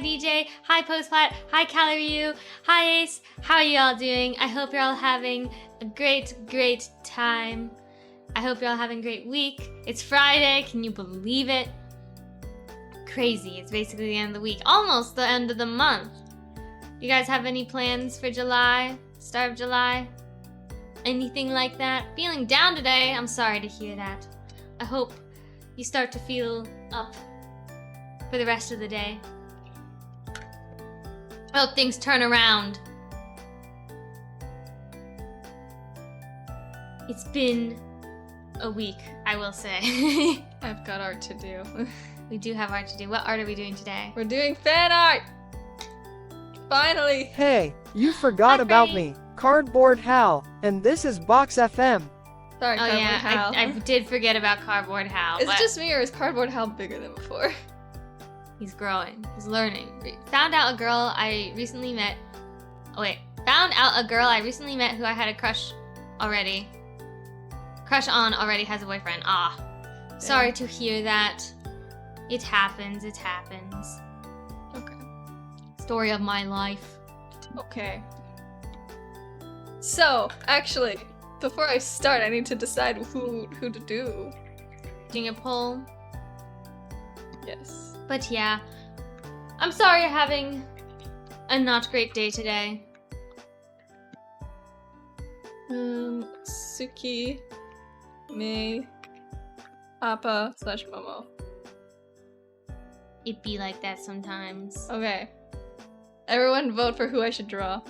DJ. Hi Postplat. Hi Calorie. Hi Ace. How are you all doing? I hope you're all having a great time. I hope you're all having a great week. It's Friday. Can you believe it? Crazy. It's basically the end of the week. Almost the end of the month. You guys have any plans for July? Start of July? Anything like that? Feeling down today? I'm sorry to hear that. I hope you start to feel up for the rest of the day. I hope things turn around. It's been a week, I will say. I've got art to do. We do have art to do. What art are we doing today? We're doing fan art! Finally! Hey, you forgot Hi, about Freddie. me, Cardboard Hal, and this is Box FM. Sorry, Oh Cardboard yeah, Hal. I did forget about Cardboard Hal. Is it but just me or is Cardboard Hal bigger than before? he's growing. He's learning. Found out a girl I recently met. Oh wait. Found out a girl I recently met who I had a crush on already has a boyfriend. Ah. Sorry to hear that. It happens. It happens. Okay. Story of my life. Okay. So, actually, before I start, I need to decide who to do. Doing a poll. Yes. But yeah. I'm sorry you're having a not great day today. Suki, Mei, Appa / Momo. It be like that sometimes. Okay. Everyone vote for who I should draw.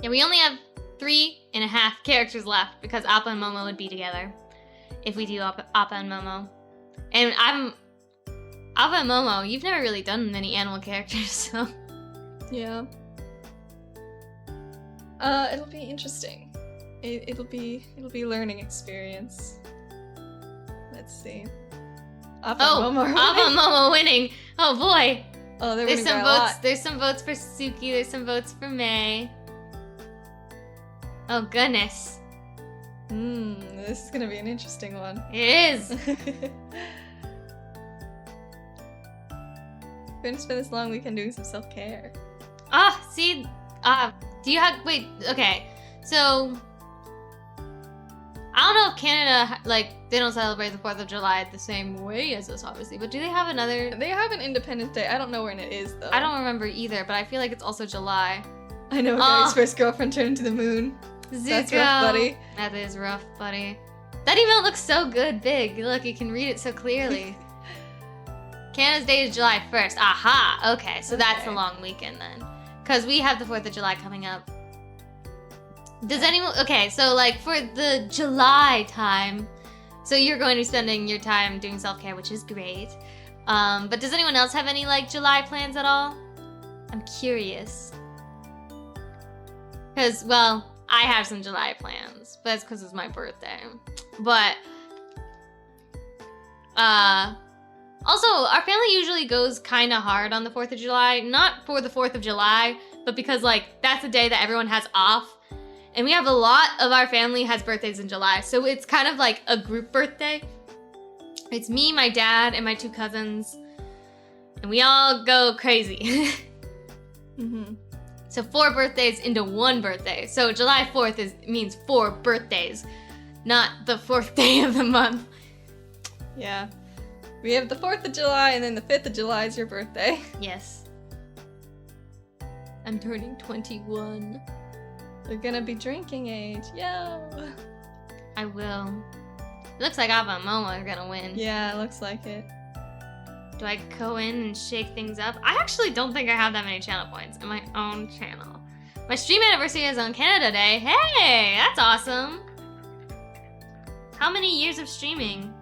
Yeah, we only have 3.5 characters left because Appa and Momo would be together if we do Appa and Momo. And Appa and Momo, you've never really done many animal characters, so Yeah. It'll be interesting. It'll be a learning experience. Let's see. Appa and Momo are Appa and winning. Momo winning. Oh boy. Oh, they're There's winning some by a votes. lot. There's some votes for Suki. There's some votes for Mei. Oh goodness. This is gonna be an interesting one. It is. We're gonna spend this long weekend doing some self-care. See, do you have, wait, okay, so, I don't know if Canada, they don't celebrate the 4th of July the same way as us, obviously, but do they have another, They have an Independence Day. I don't know when it is, though. I don't remember either, but I feel like it's also July. I know a guy's first girlfriend turned to the moon. That's Zuko. rough, buddy. That is rough, buddy. That emote looks so good, big. Look, you can read it so clearly. Canada's Day is July 1st. Aha! Okay, so that's a Okay. long weekend then. Because we have the 4th of July coming up. Does anyone... Okay, so, for the July time... So you're going to be spending your time doing self-care, which is great. But does anyone else have any, July plans at all? I'm curious. Because, well, I have some July plans. But that's because it's my birthday. But... Also, our family usually goes kind of hard on the 4th of July. Not for the 4th of July, but because, that's a day that everyone has off. And we have a lot of our family has birthdays in July. So it's kind of like a group birthday. It's me, my dad, and my 2 cousins. And we all go crazy. So 4 birthdays into 1 birthday. So July 4th means 4 birthdays. Not the 4th day of the month. Yeah. We have the 4th of July, and then the 5th of July is your birthday. Yes. I'm turning 21. You're gonna be drinking age. Yo! I will. It looks like Appa and Momo are gonna win. Yeah, it looks like it. Do I go in and shake things up? I actually don't think I have that many channel points in my own channel. My stream anniversary is on Canada Day. Hey, that's awesome. How many years of streaming?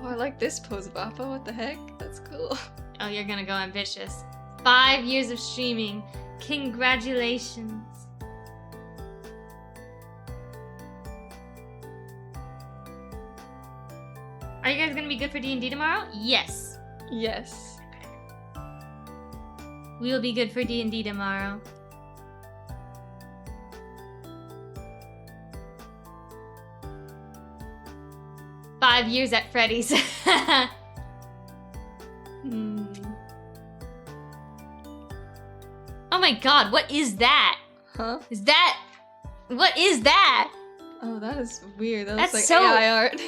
Oh, I like this pose of Appa. What the heck? That's cool. Oh, you're gonna go ambitious. 5 years of streaming. Congratulations. Are you guys gonna be good for D&D tomorrow? Yes. Yes. We will be good for D&D tomorrow. 5 years at Freddy's. Oh my god, what is that? Huh? What is that? Oh, that is weird. That That's looks so- like AI art.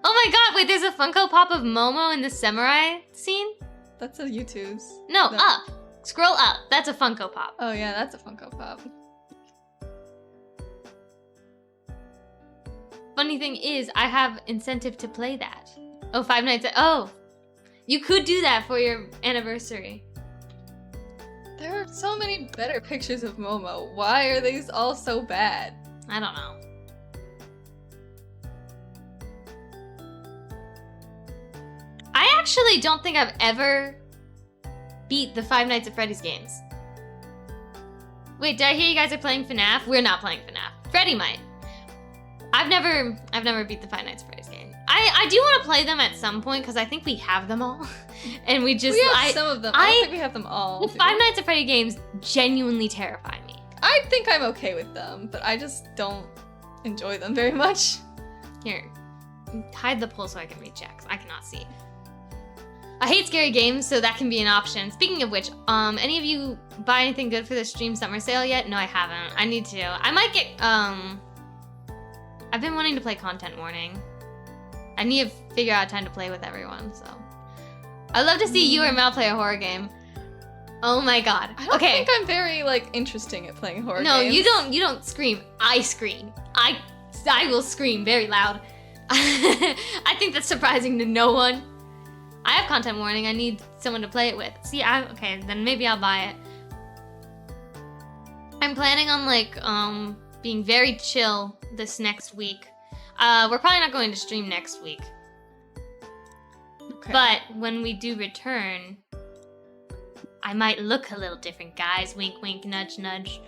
Oh my god, wait, there's a Funko Pop of Momo in the samurai scene? That's a YouTube's. No, No. up. Scroll up. That's a Funko Pop. Oh yeah, that's a Funko Pop. Funny thing is, I have incentive to play that. Oh, Five Nights at... Oh! You could do that for your anniversary. There are so many better pictures of Momo. Why are these all so bad? I don't know. I actually don't think I've ever beat the Five Nights at Freddy's games. Wait, did I hear you guys are playing FNAF? We're not playing FNAF. Freddy might. I've never beat the Five Nights at Freddy's game. I do want to play them at some point because I think we have them all, and we just We have some of them. I don't think we have them all. The Five Nights at Freddy games genuinely terrify me. I think I'm okay with them, but I just don't enjoy them very much. Here, hide the poll so I can read checks. I cannot see. I hate scary games, so that can be an option. Speaking of which, any of you buy anything good for the stream summer sale yet? No, I haven't. I need to. I might get, I've been wanting to play Content Warning. I need to figure out time to play with everyone, so. I'd love to see you or Mal play a horror game. Oh my god. I don't Okay. think I'm very, like, interesting at playing horror No, games. you don't scream. I scream. I will scream very loud. I think that's surprising to no one. I have Content Warning. I need someone to play it with. See, okay, then maybe I'll buy it. I'm planning on like being very chill this next week. We're probably not going to stream next week. Okay. But when we do return, I might look a little different, guys. Wink, wink, nudge, nudge.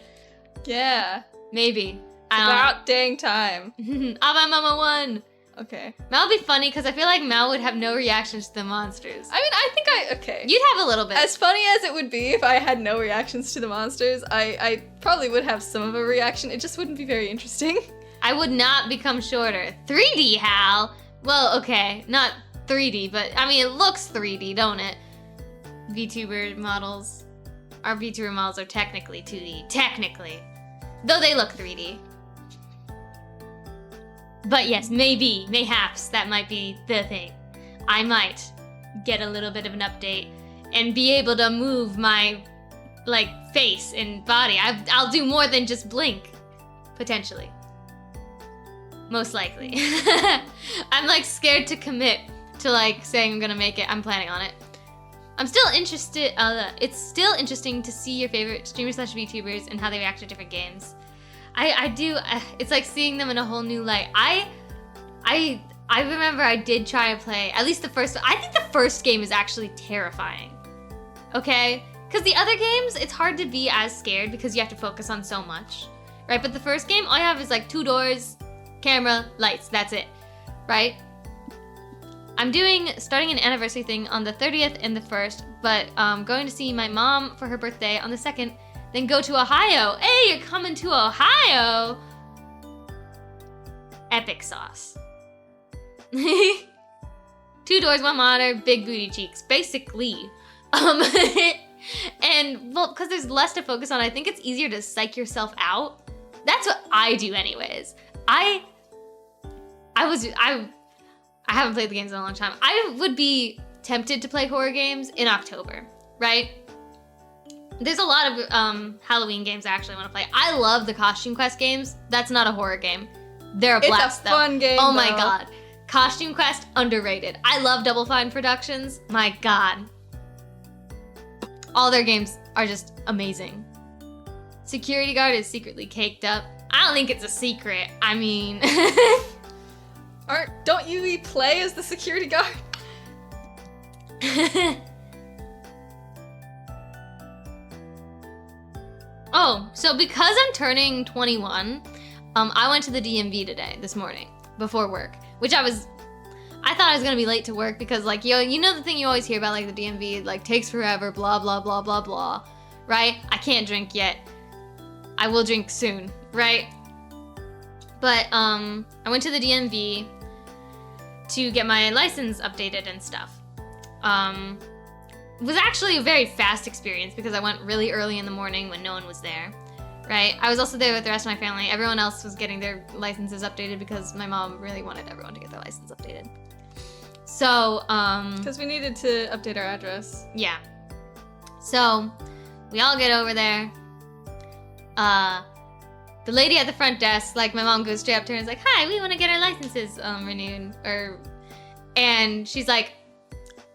Yeah. Maybe. About dang time. Aba Mama 1! Okay. Mal would be funny because I feel like Mal would have no reactions to the monsters. I mean, I think okay. You'd have a little bit. As funny as it would be if I had no reactions to the monsters, I probably would have some of a reaction. It just wouldn't be very interesting. I would not become shorter. 3D, Hal? Well, okay, not 3D, but I mean, it looks 3D, don't it? VTuber models. Our VTuber models are technically 2D. Technically. Though they look 3D. But yes, maybe, mayhaps, that might be the thing. I might get a little bit of an update and be able to move my, like, face and body. I'll do more than just blink. Potentially. Most likely. I'm, like, scared to commit to, like, saying I'm gonna make it. I'm planning on it. I'm still interested, it's still interesting to see your favorite streamers / VTubers and how they react to different games. I do, it's like seeing them in a whole new light. I remember I did try to play, at least the first, I think the first game is actually terrifying. Okay? Because the other games, it's hard to be as scared because you have to focus on so much. Right? But the first game, all you have is like 2 doors, camera, lights, that's it. Right? I'm starting an anniversary thing on the 30th and the 1st, but going to see my mom for her birthday on the 2nd, then go to Ohio. Hey, you're coming to Ohio! Epic sauce. 2 doors, 1 monitor, big booty cheeks, basically. And, well, because there's less to focus on, I think it's easier to psych yourself out. That's what I do anyways. I haven't played the games in a long time. I would be tempted to play horror games in October, right? There's a lot of Halloween games I actually want to play. I love the Costume Quest games. That's not a horror game. They're a blast, It's a fun game, Oh my though. god. Costume Quest, underrated. I love Double Fine Productions. My god. All their games are just amazing. Security guard is secretly caked up. I don't think it's a secret. I mean... Don't you play as the security guard? Oh, so because I'm turning 21, I went to the DMV today, this morning, before work, which I thought I was gonna be late to work because, like, you know the thing you always hear about, like, the DMV, like, takes forever, blah, blah, blah, blah, blah, right? I can't drink yet. I will drink soon, right? But, I went to the DMV, to get my license updated and stuff. It was actually a very fast experience because I went really early in the morning when no one was there, right? I was also there with the rest of my family. Everyone else was getting their licenses updated because my mom really wanted everyone to get their license updated. So, Because we needed to update our address. yeah. So, we all get over there. The lady at the front desk, like, my mom goes straight up to her and is like, "Hi, we want to get our licenses renewed." And she's like,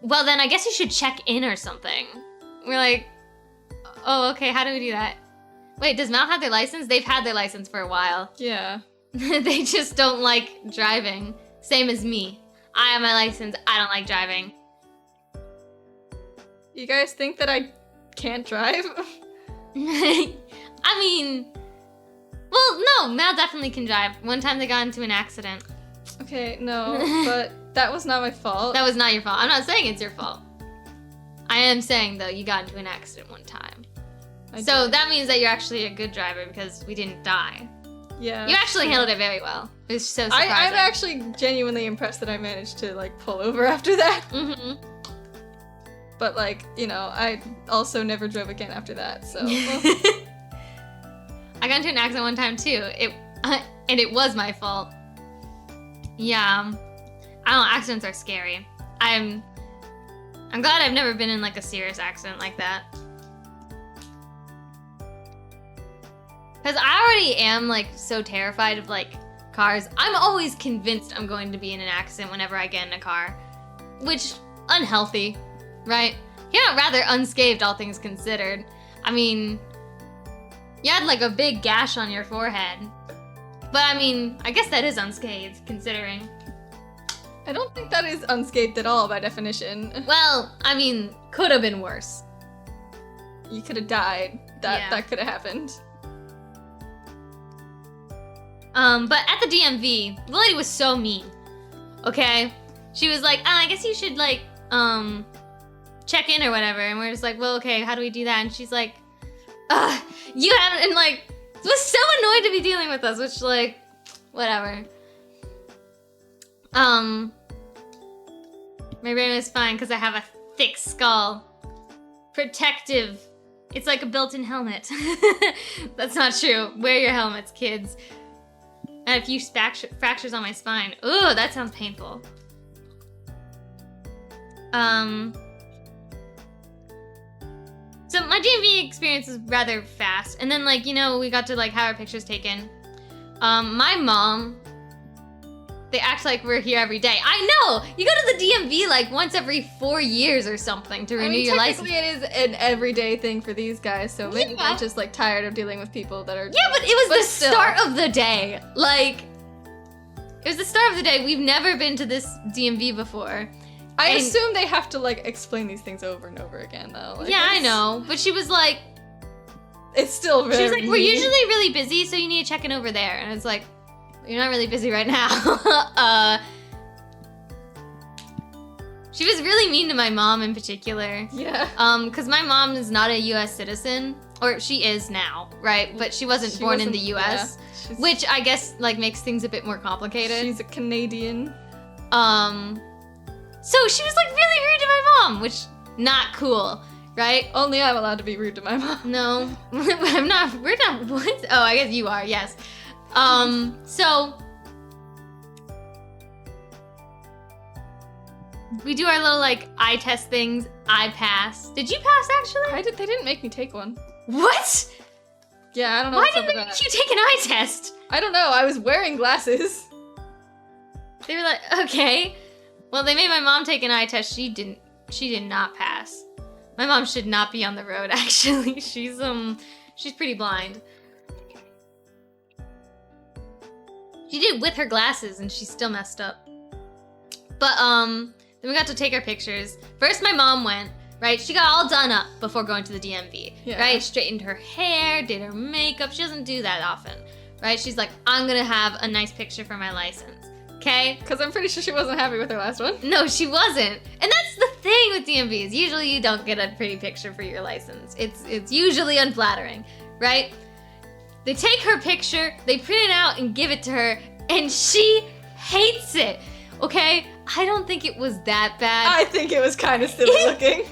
"Well, then I guess you should check in or something." We're like, "Oh, okay, how do we do that?" Wait, does Mal have their license? They've had their license for a while. Yeah. They just don't like driving. Same as me. I have my license, I don't like driving. You guys think that I can't drive? I mean, well, no, Mal definitely can drive. One time they got into an accident. Okay, no, but that was not my fault. That was not your fault. I'm not saying it's your fault. I am saying, though, you got into an accident one time. So that means that you're actually a good driver because we didn't die. Yeah. You actually handled it very well. It was so surprising. I'm actually genuinely impressed that I managed to, like, pull over after that. Mm-hmm. But, like, you know, I also never drove again after that, so. I got into an accident one time, too. And it was my fault. Yeah. I don't know, accidents are scary. I'm glad I've never been in, like, a serious accident like that. Because I already am, like, so terrified of, like, cars. I'm always convinced I'm going to be in an accident whenever I get in a car. Which, unhealthy, right? You're not rather unscathed, all things considered. I mean, you had, like, a big gash on your forehead. But, I mean, I guess that is unscathed, considering. I don't think that is unscathed at all by definition. Well, I mean, could have been worse. You could have died. That could have happened. But at the DMV, the lady was so mean. Okay? She was like, I guess you should, like, check in or whatever. And we're just like, well, okay, how do we do that? And she's like, you haven't, and, like, was so annoyed to be dealing with us, which, like, whatever. My brain is fine because I have a thick skull. Protective. It's like a built-in helmet. That's not true. Wear your helmets, kids. I had a few fractures on my spine. Ooh, that sounds painful. So my DMV experience is rather fast. And then, like, you know, we got to, like, have our pictures taken. My mom, they act like we're here every day. I know! You go to the DMV, like, once every 4 years or something to renew your license. Technically it is an everyday thing for these guys, so maybe they're just, like, tired of dealing with people that are... Yeah, but it was the start of the day. Like, it was the start of the day. We've never been to this DMV before. I assume they have to, like, explain these things over and over again, though. Like, yeah, I know. But she was like... It's still very She was like, we're usually really busy, so you need to check in over there. And it's like, you're not really busy right now. She was really mean to my mom in particular. Yeah. Because my mom is not a U.S. citizen. Or she is now, right? But she wasn't born in the U.S. Yeah, which I guess, like, makes things a bit more complicated. She's a Canadian. So she was, like, really rude to my mom, which, not cool, right? Only I'm allowed to be rude to my mom. No, I'm not, we're not, what? Oh, I guess you are, yes. So, we do our little, like, eye test things. I pass. Did you pass, actually? They didn't make me take one. What? Yeah, I don't know Why what's up didn't with they that. make you take an eye test? I don't know, I was wearing glasses. They were like, okay. Well, they made my mom take an eye test. She did not pass. My mom should not be on the road, actually. She's pretty blind. She did with her glasses and she still messed up. But, then we got to take our pictures. First, my mom went, right? She got all done up before going to the DMV, right? Straightened her hair, did her makeup. She doesn't do that often, right? She's like, I'm gonna have a nice picture for my license, okay? Because I'm pretty sure she wasn't happy with her last one. No, she wasn't. And that's the thing with DMVs. Usually you don't get a pretty picture for your license. It's usually unflattering, right? They take her picture, they print it out and give it to her, and she hates it, okay? I don't think it was that bad. I think it was kind of silly looking.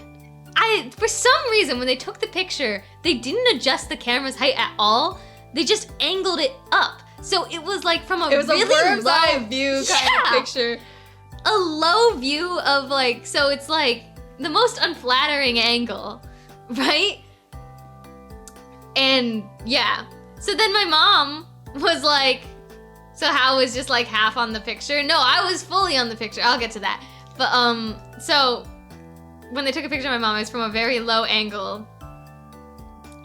For some reason, when they took the picture, they didn't adjust the camera's height at all. They just angled it up. So it was like from It was really a bird's low eye view kind of picture. A low view of like, so it's like the most unflattering angle, right? And yeah. So then my mom was like, so Hal was just like half on the picture. No, I was fully on the picture. I'll get to that. But so when they took a picture of my mom, it was from a very low angle.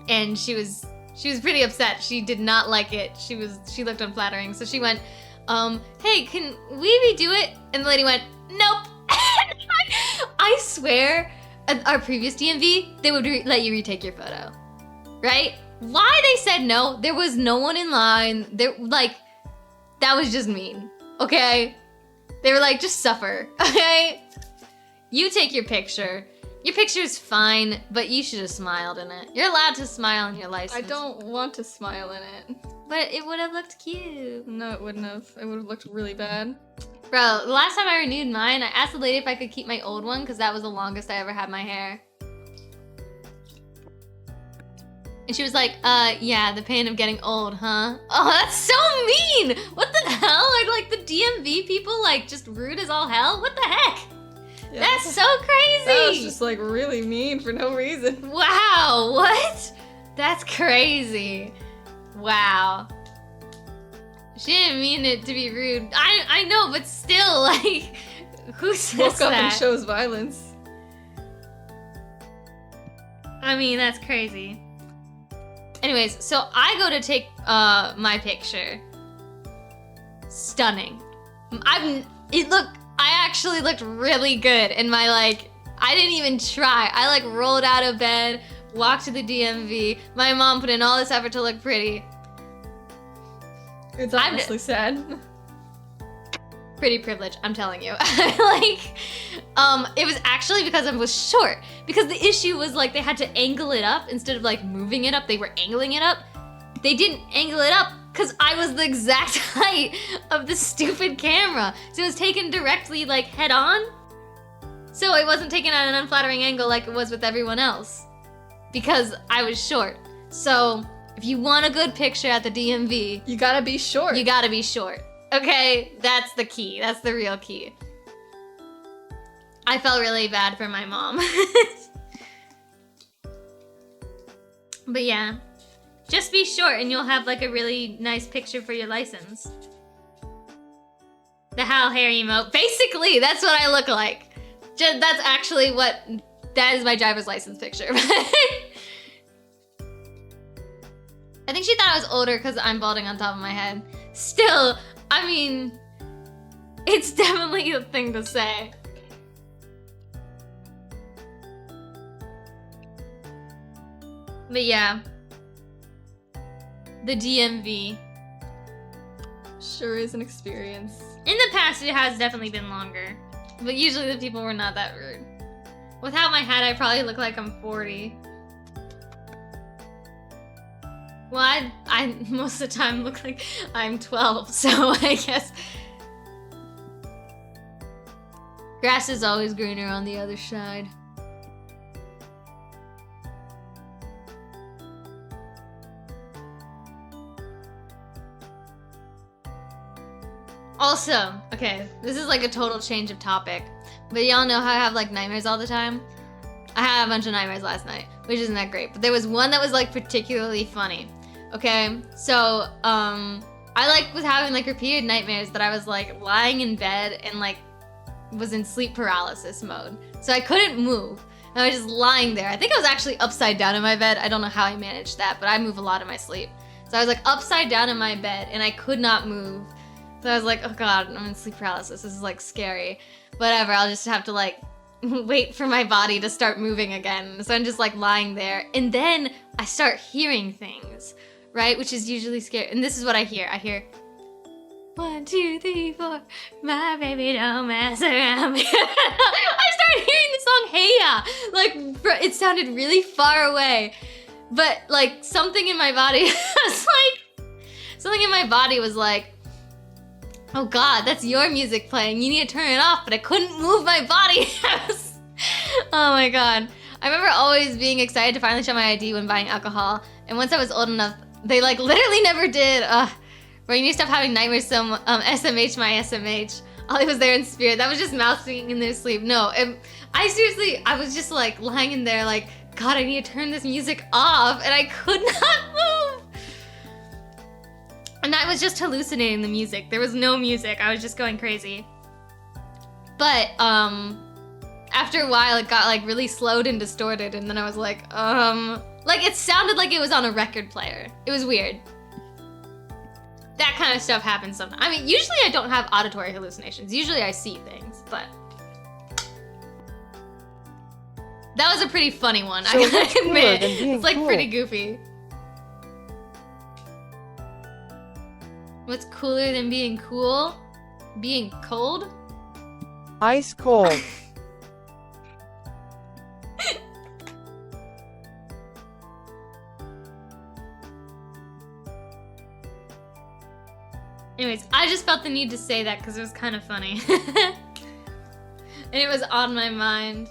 And she was pretty upset. She did not like it. She looked unflattering. So she went, hey, can we redo it? And the lady went, nope. I swear, at our previous DMV, they would let you retake your photo, right? Why they said no? There was no one in line. That was just mean, okay? They were like, just suffer, okay? You take your picture. Your picture's fine, but you should have smiled in it. You're allowed to smile in your license. I don't want to smile in it. But it would have looked cute. No, it wouldn't have. It would have looked really bad. Bro, the last time I renewed mine, I asked the lady if I could keep my old one because that was the longest I ever had my hair. And she was like, yeah, the pain of getting old, huh? Oh, that's so mean! What the hell? Are like the DMV people like just rude as all hell? What the heck? Yeah, That's so crazy! that was just like really mean for no reason. Wow, what? That's crazy. Wow. She didn't mean it to be rude. I know, but still, like, who says Woke up that? and shows violence. I mean, that's crazy. Anyways, so I go to take my picture. Stunning. I actually looked really good in my, like, I didn't even try. I, like, rolled out of bed, walked to the DMV. My mom put in all this effort to look pretty. It's honestly sad. Pretty privilege, I'm telling you. It was actually because I was short. Because the issue was, like, they had to angle it up instead of, like, moving it up. They were angling it up. They didn't angle it up because I was the exact height of the stupid camera. So it was taken directly, like, head on. So it wasn't taken at an unflattering angle like it was with everyone else. Because I was short. So if you want a good picture at the DMV, You gotta be short. you gotta be short. Okay? That's the key. That's the real key. I felt really bad for my mom. But yeah. Just be short and you'll have like a really nice picture for your license. The Hal hair emote. Basically, that's what I look like. That's actually that is my driver's license picture. I think she thought I was older because I'm balding on top of my head. Still, I mean, it's definitely a thing to say. But yeah. The DMV. Sure is an experience. In the past, it has definitely been longer. But usually the people were not that rude. Without my hat, I probably look like I'm 40. Well, I most of the time look like I'm 12, so I guess. Grass is always greener on the other side. Also, okay, this is like a total change of topic, but y'all know how I have like nightmares all the time? I had a bunch of nightmares last night, which isn't that great, but there was one that was like particularly funny. Okay, so I was having like repeated nightmares that I was like lying in bed and like was in sleep paralysis mode. So I couldn't move. And I was just lying there. I think I was actually upside down in my bed. I don't know how I managed that, but I move a lot in my sleep. So I was like upside down in my bed and I could not move. So I was like, oh god, I'm in sleep paralysis. This is like scary. Whatever, I'll just have to like wait for my body to start moving again. So I'm just like lying there. And then I start hearing things, right? Which is usually scary. And this is what I hear. I hear, 1, 2, 3, 4, my baby don't mess around me. I started hearing the song Hey Ya. Like, it sounded really far away. But like something in my body was like, Oh God, that's your music playing. You need to turn it off, but I couldn't move my body. Oh my God. I remember always being excited to finally show my ID when buying alcohol. And once I was old enough, they like literally never did. Where you need to stop having nightmares, SMH my SMH. Ollie was there in spirit. That was just mouth singing in their sleep. No, I was just like lying in there like, God, I need to turn this music off. And I could not move. And I was just hallucinating the music. There was no music. I was just going crazy. But after a while, it got like really slowed and distorted. And then I was like it sounded like it was on a record player. It was weird. That kind of stuff happens sometimes. I mean, usually I don't have auditory hallucinations. Usually I see things, but that was a pretty funny one. So I gotta admit, it's like cool? pretty goofy. What's cooler than being cool? Being cold? Ice cold. Anyways, I just felt the need to say that because it was kind of funny. And it was on my mind.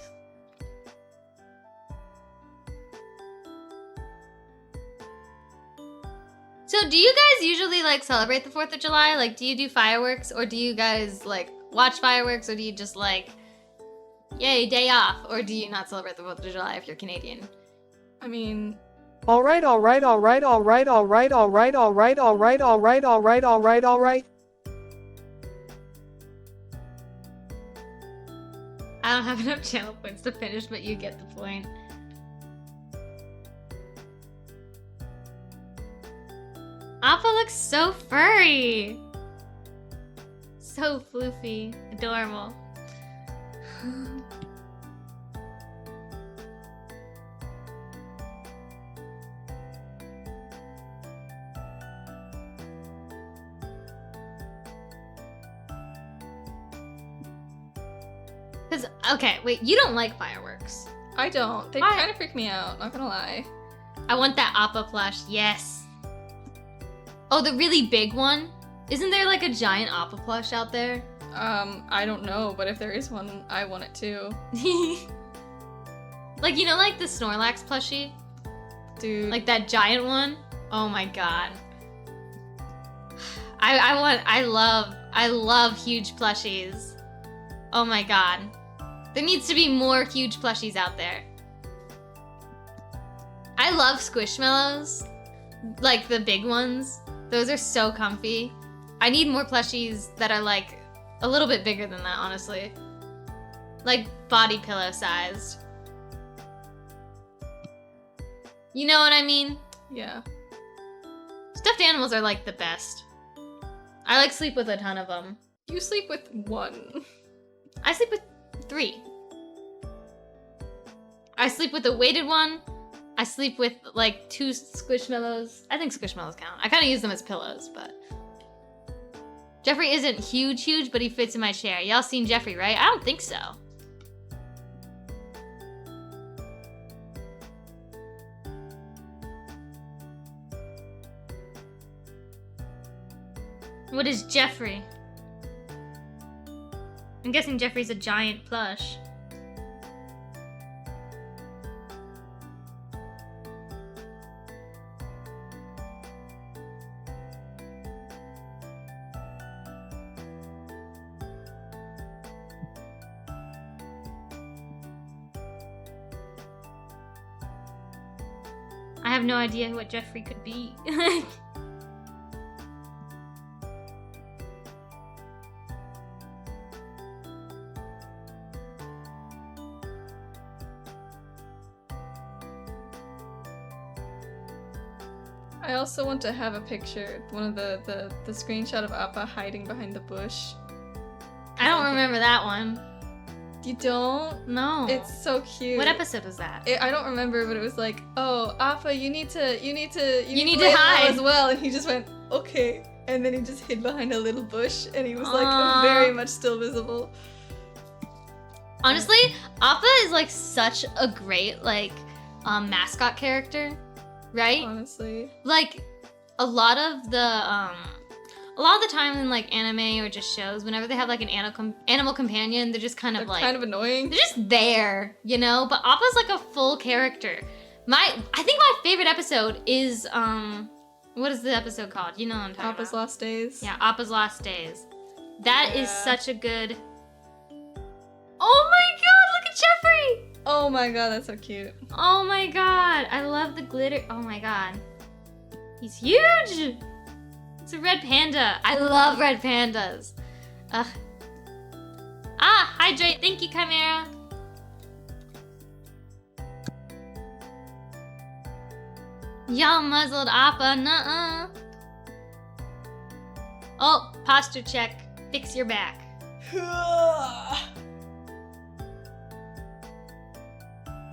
So do you guys usually like celebrate the 4th of July? Like, do you do fireworks, or do you guys like watch fireworks, or do you just like, yay, day off? Or do you not celebrate the 4th of July if you're Canadian? I mean, All right. I don't have enough channel points to finish, but you get the point. Appa looks so furry. So floofy. Adorable. Okay, wait, you don't like fireworks. I don't. They Why? kind of freak me out, not gonna lie. I want that Appa plush, yes. Oh, the really big one? Isn't there like a giant Appa plush out there? I don't know, but if there is one, I want it too. Like, you know, like the Snorlax plushie? Dude. Like that giant one? Oh my God. I love huge plushies. Oh my God. There needs to be more huge plushies out there. I love Squishmallows. Like the big ones. Those are so comfy. I need more plushies that are like a little bit bigger than that, honestly. Like body pillow sized. You know what I mean? Yeah. Stuffed animals are like the best. I like sleep with a ton of them. You sleep with one. I sleep with 3. I sleep with a weighted one. I sleep with like 2 Squishmallows. I think Squishmallows count. I kind of use them as pillows, but Jeffrey isn't huge, but he fits in my chair. Y'all seen Jeffrey, right? I don't think so. What is Jeffrey? I'm guessing Jeffrey's a giant plush. I have no idea what Jeffrey could be. I also want to have a picture, one of the screenshot of Appa hiding behind the bush. I don't remember that one. You don't? No. It's so cute. What episode was that? I don't remember, but it was like, oh, Appa, you need to need to lay low hide as well. And he just went, okay. And then he just hid behind a little bush, and he was like Aww. very much still visible. Honestly, Appa is like such a great like mascot character, right? Honestly. Like a lot of the A lot of the time in like anime or just shows, whenever they have like an animal companion, they're just kind of like kind of annoying. they're just there, you know? But Appa's like a full character. I think my favorite episode is what is the episode called? You know what I'm talking Appa's about. Last Days. Yeah, Appa's Last Days. That is Yeah. such a good. Oh my god, look at Jeffrey! Oh my god, that's so cute. Oh my god, I love the glitter. Oh my god. He's huge! It's a red panda. I love red pandas. Ugh. Ah, hydrate. Thank you, Chimera. Y'all muzzled Appa. Nuh-uh. Oh, posture check. Fix your back.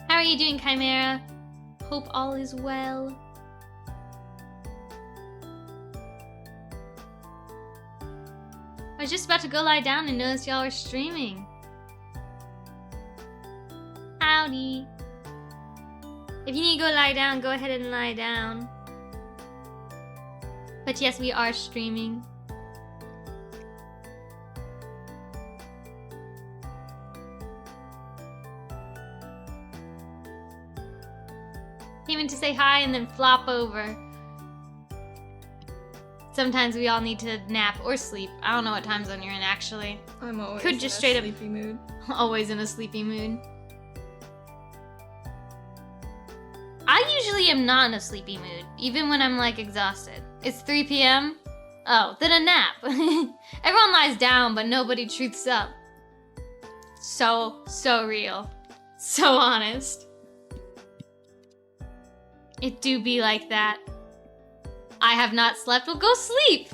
How are you doing, Chimera? Hope all is well. I was just about to go lie down and noticed y'all were streaming. Howdy. If you need to go lie down, go ahead and lie down. But yes, we are streaming. Came in to say hi and then flop over. Sometimes we all need to nap or sleep. I don't know what time zone you're in, actually. I'm always Could in just a straight up- sleepy mood. Always in a sleepy mood. I usually am not in a sleepy mood, even when I'm like exhausted. It's 3 p.m. Oh, then a nap. Everyone lies down, but nobody truths up. So real. So honest. It do be like that. I have not slept, well go sleep.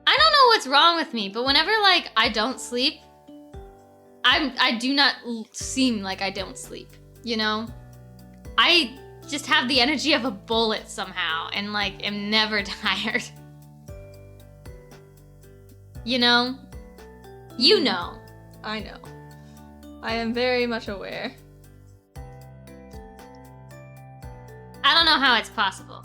I don't know what's wrong with me, but whenever like I don't sleep, I do not seem like I don't sleep, you know? I just have the energy of a bullet somehow and like am never tired. You know? You know. I know. I am very much aware. I don't know how it's possible.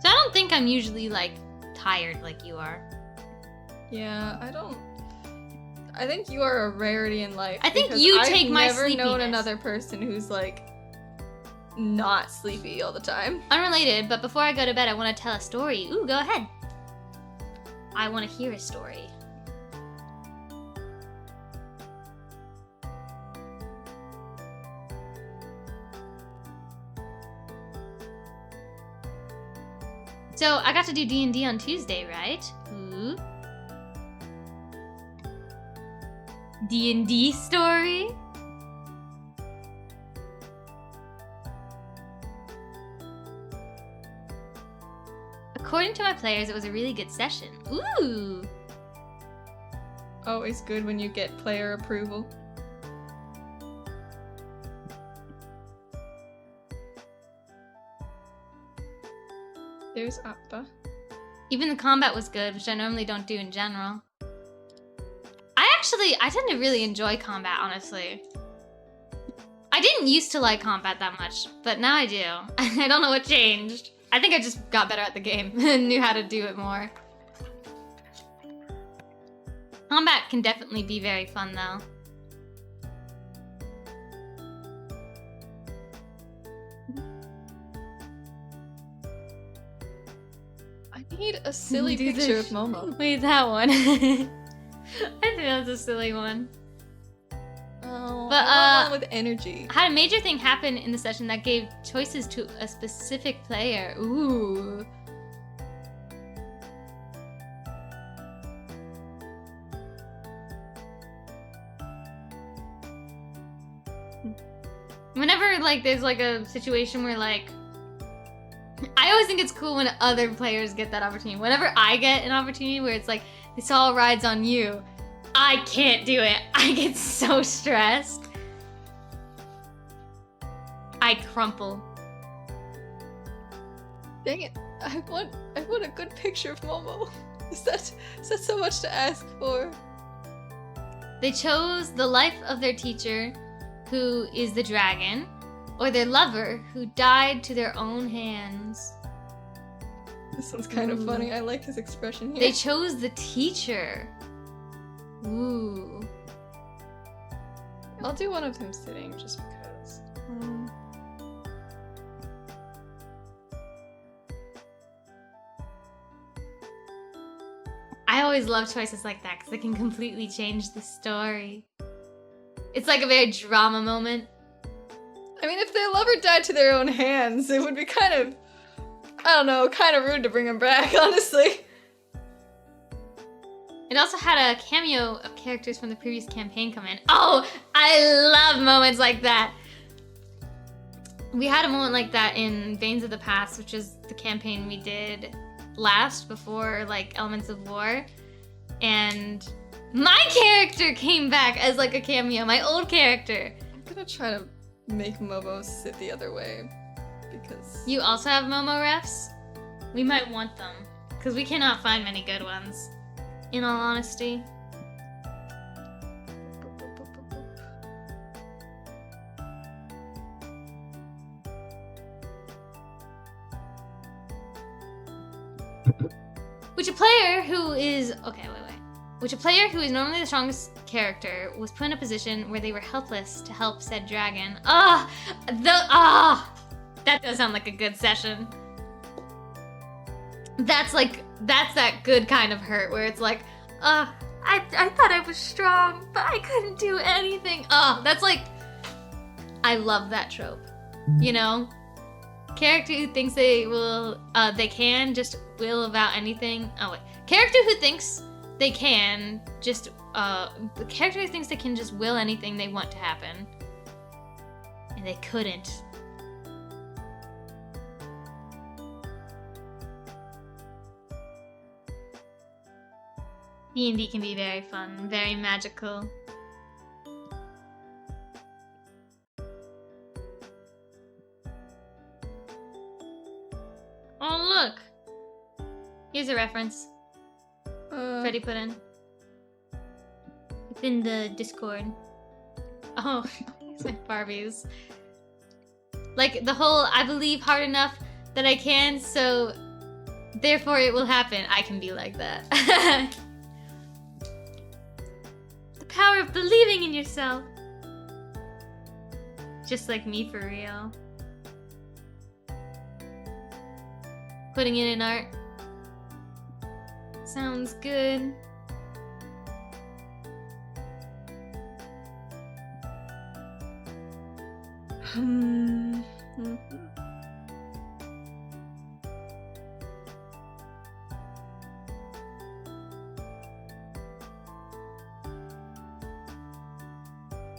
So I don't think I'm usually like tired like you are. Yeah, I think you are a rarity in life. I think because you take my I've never known sleepiness. another person who's like not sleepy all the time. Unrelated, but before I go to bed, I want to tell a story. Ooh, go ahead. I want to hear a story. So, I got to do D&D on Tuesday, right? Ooh. D&D story? According to my players, it was a really good session. Ooh! Always good when you get player approval. There's Appa. Even the combat was good, which I normally don't do in general. I tend to really enjoy combat, honestly. I didn't used to like combat that much, but now I do. I don't know what changed. I think I just got better at the game and knew how to do it more. Combat can definitely be very fun, though. I need a silly Do picture this. of Momo. Wait, that one. I think that's a silly one. Oh, But, I want one with energy. I had a major thing happen in the session that gave choices to a specific player. Ooh. Whenever, like, there's, like, a situation where, like... I always think it's cool when other players get that opportunity. Whenever I get an opportunity where it's like, this all rides on you, I can't do it. I get so stressed. I crumple. Dang it! I want a good picture of Momo. Is that so much to ask for? They chose the life of their teacher, who is the dragon, or their lover who died to their own hands. This one's kind of Ooh. funny. I like his expression here. They chose the teacher. Ooh. I'll do one of them sitting just because. I always love choices like that because they can completely change the story. It's like a very drama moment. I mean, if their lover died to their own hands, it would be kind of, I don't know, kind of rude to bring him back, honestly. It also had a cameo of characters from the previous campaign come in. Oh, I love moments like that. We had a moment like that in Veins of the Past, which is the campaign we did last before like Elements of War. And my character came back as like a cameo, my old character. I'm gonna try to make Momo sit the other way because You also have Momo refs? We might want them, because we cannot find many good ones, in all honesty. Which a player who is Which a player who is normally the strongest character was put in a position where they were helpless to help said dragon. That does sound like a good session. That's that good kind of hurt where it's like, I thought I was strong, but I couldn't do anything. That's like, I love that trope. You know? Character who thinks they can just will about anything. Character who thinks they can just, the character who thinks they can just will anything they want to happen. And they couldn't. D&D can be very fun, very magical. Oh, look! Here's a reference Freddie put in. It's in the Discord. Oh, it's my Barbies. Like, the whole, I believe hard enough that I can, so therefore it will happen. I can be like that. The power of believing in yourself. Just like me, for real. Putting it in art. Sounds good.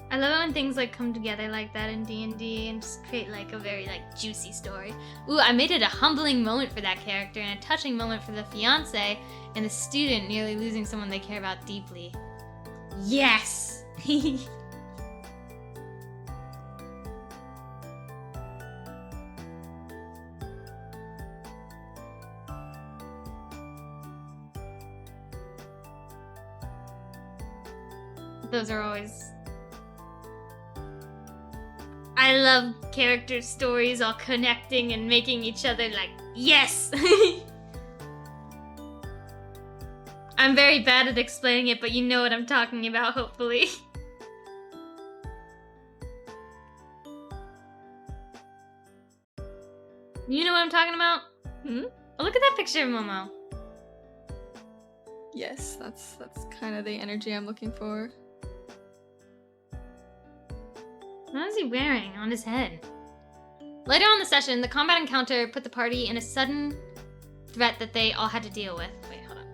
I love it when things like come together like that in D&D and just create like a very like juicy story. Ooh, I made it a humbling moment for that character and a touching moment for the fiance and the student nearly losing someone they care about deeply. Yes! Those are always... I love character stories all connecting and making each other like, yes! I'm very bad at explaining it, but you know what I'm talking about, hopefully. You know what I'm talking about? Hmm? Oh, look at that picture of Momo. Yes, that's kind of the energy I'm looking for. What is he wearing on his head? Later on in the session, the combat encounter put the party in a sudden threat that they all had to deal with. Wait, hold on.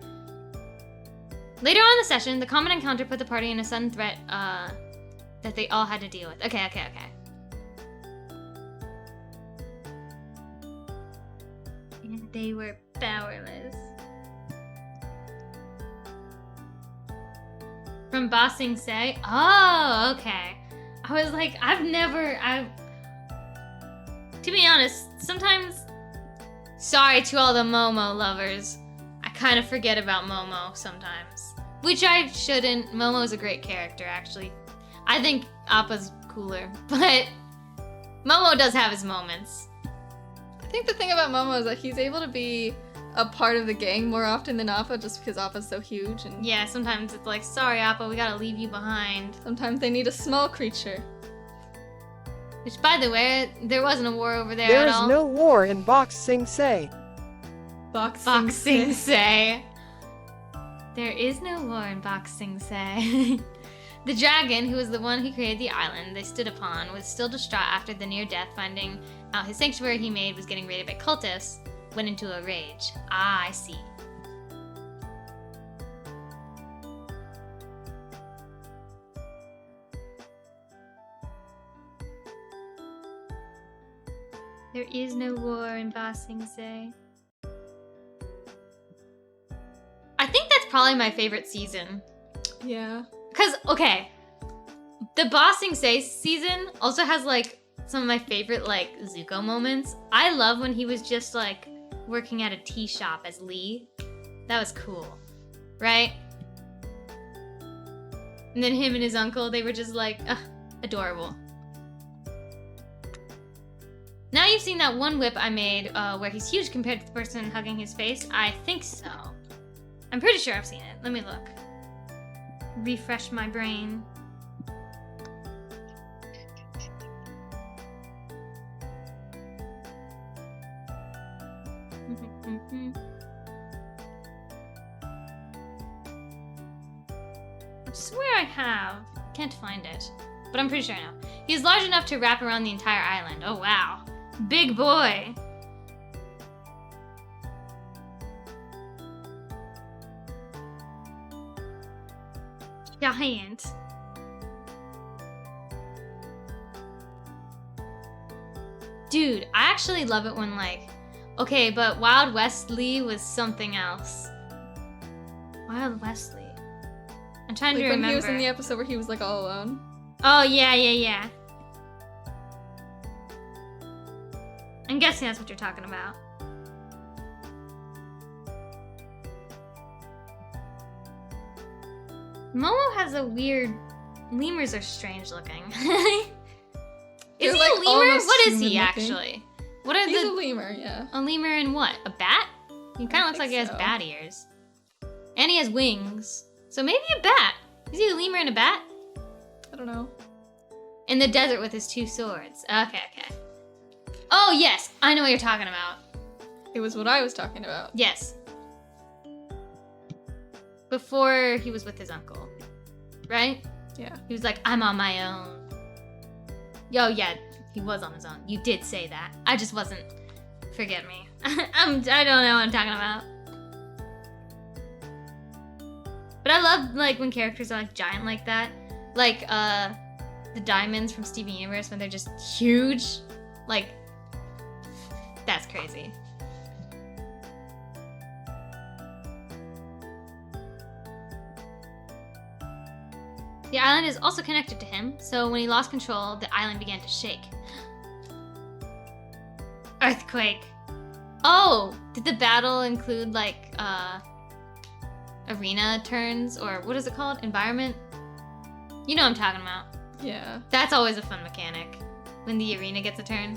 Later on in the session, the combat encounter put the party in a sudden threat that they all had to deal with. Okay. And they were powerless. From Bossing Say? Oh, okay. I was like, to be honest, sometimes, sorry to all the Momo lovers, I kind of forget about Momo sometimes. Which I shouldn't. Momo is a great character, actually. I think Appa's cooler, but Momo does have his moments. I think the thing about Momo is that he's able to be a part of the gang more often than Appa, just because Appa's so huge. And Yeah, sometimes it's like, sorry Appa, we gotta leave you behind. sometimes they need a small creature. Which, by the way, there wasn't a war over there There at is all. no war in Boxing Say. Boxing Say. There is no war in Boxing Say. The dragon, who was the one who created the island they stood upon, was still distraught after the near death, finding out his sanctuary he made was getting raided by cultists, went into a rage. Ah, I see. There is no war in Boxing Say. I think that's probably my favorite season. Yeah. Cause, okay, the Bossing Say season also has like some of my favorite like Zuko moments. I love when he was just like working at a tea shop as Lee. That was cool, right? And then him and his uncle, they were just like, adorable. Now you've seen that one whip I made where he's huge compared to the person hugging his face. I think so. I'm pretty sure I've seen it. Let me look. Refresh my brain. I swear I have. Can't find it. But I'm pretty sure I know. He's large enough to wrap around the entire island. Oh wow. Big boy. Giant. Dude, I actually love it when like, okay, but Wild Wesley was something else. Wild Wesley. I'm trying to Like remember. when he was in the episode where he was like all alone. Oh, yeah. I'm guessing that's what you're talking about. Momo has a weird... Lemurs are strange looking. Is They're, he like, a lemur? almost What is he human-looking. actually? What are He's the... a lemur, yeah. A lemur in what? A bat? He kind of looks like think he has so. bat ears. And he has wings. So maybe a bat. Is he a lemur and a bat? I don't know. In the desert with his two swords. Okay. Oh, yes. I know what you're talking about. It was what I was talking about. Yes. Before he was with his uncle. Right? Yeah. He was like, I'm on my own. Yo, yeah, he was on his own. You did say that. I just wasn't. Forget me. I don't know what I'm talking about. But I love like when characters are like giant like that. Like the diamonds from Steven Universe when they're just huge. Like, that's crazy. The island is also connected to him, so when he lost control, the island began to shake. Earthquake. Oh, did the battle include like arena turns, or what is it called? Environment? You know what I'm talking about. Yeah. That's always a fun mechanic, when the arena gets a turn.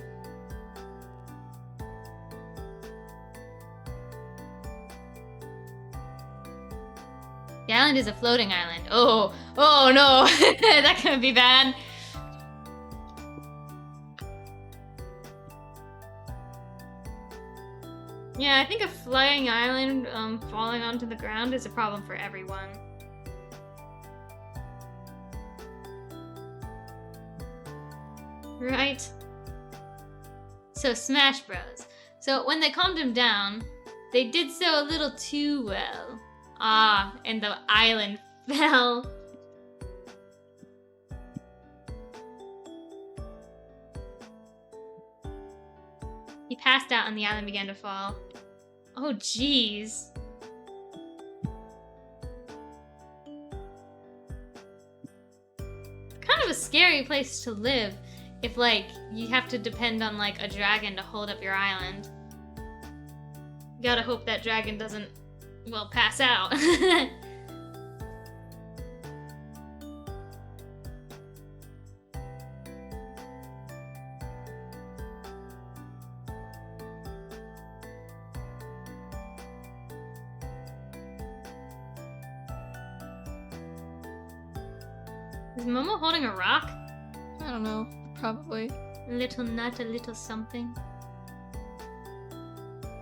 The island is a floating island. Oh no, that could be bad. Yeah, I think a flying island falling onto the ground is a problem for everyone. Right? So Smash Bros. So when they calmed him down, they did so a little too well. Ah, and the island fell. He passed out and the island began to fall. Oh, jeez. Kind of a scary place to live if, like, you have to depend on, like, a dragon to hold up your island. You gotta hope that dragon doesn't, well, pass out. Is Momo holding a rock? I don't know. Probably. A little nut, a little something.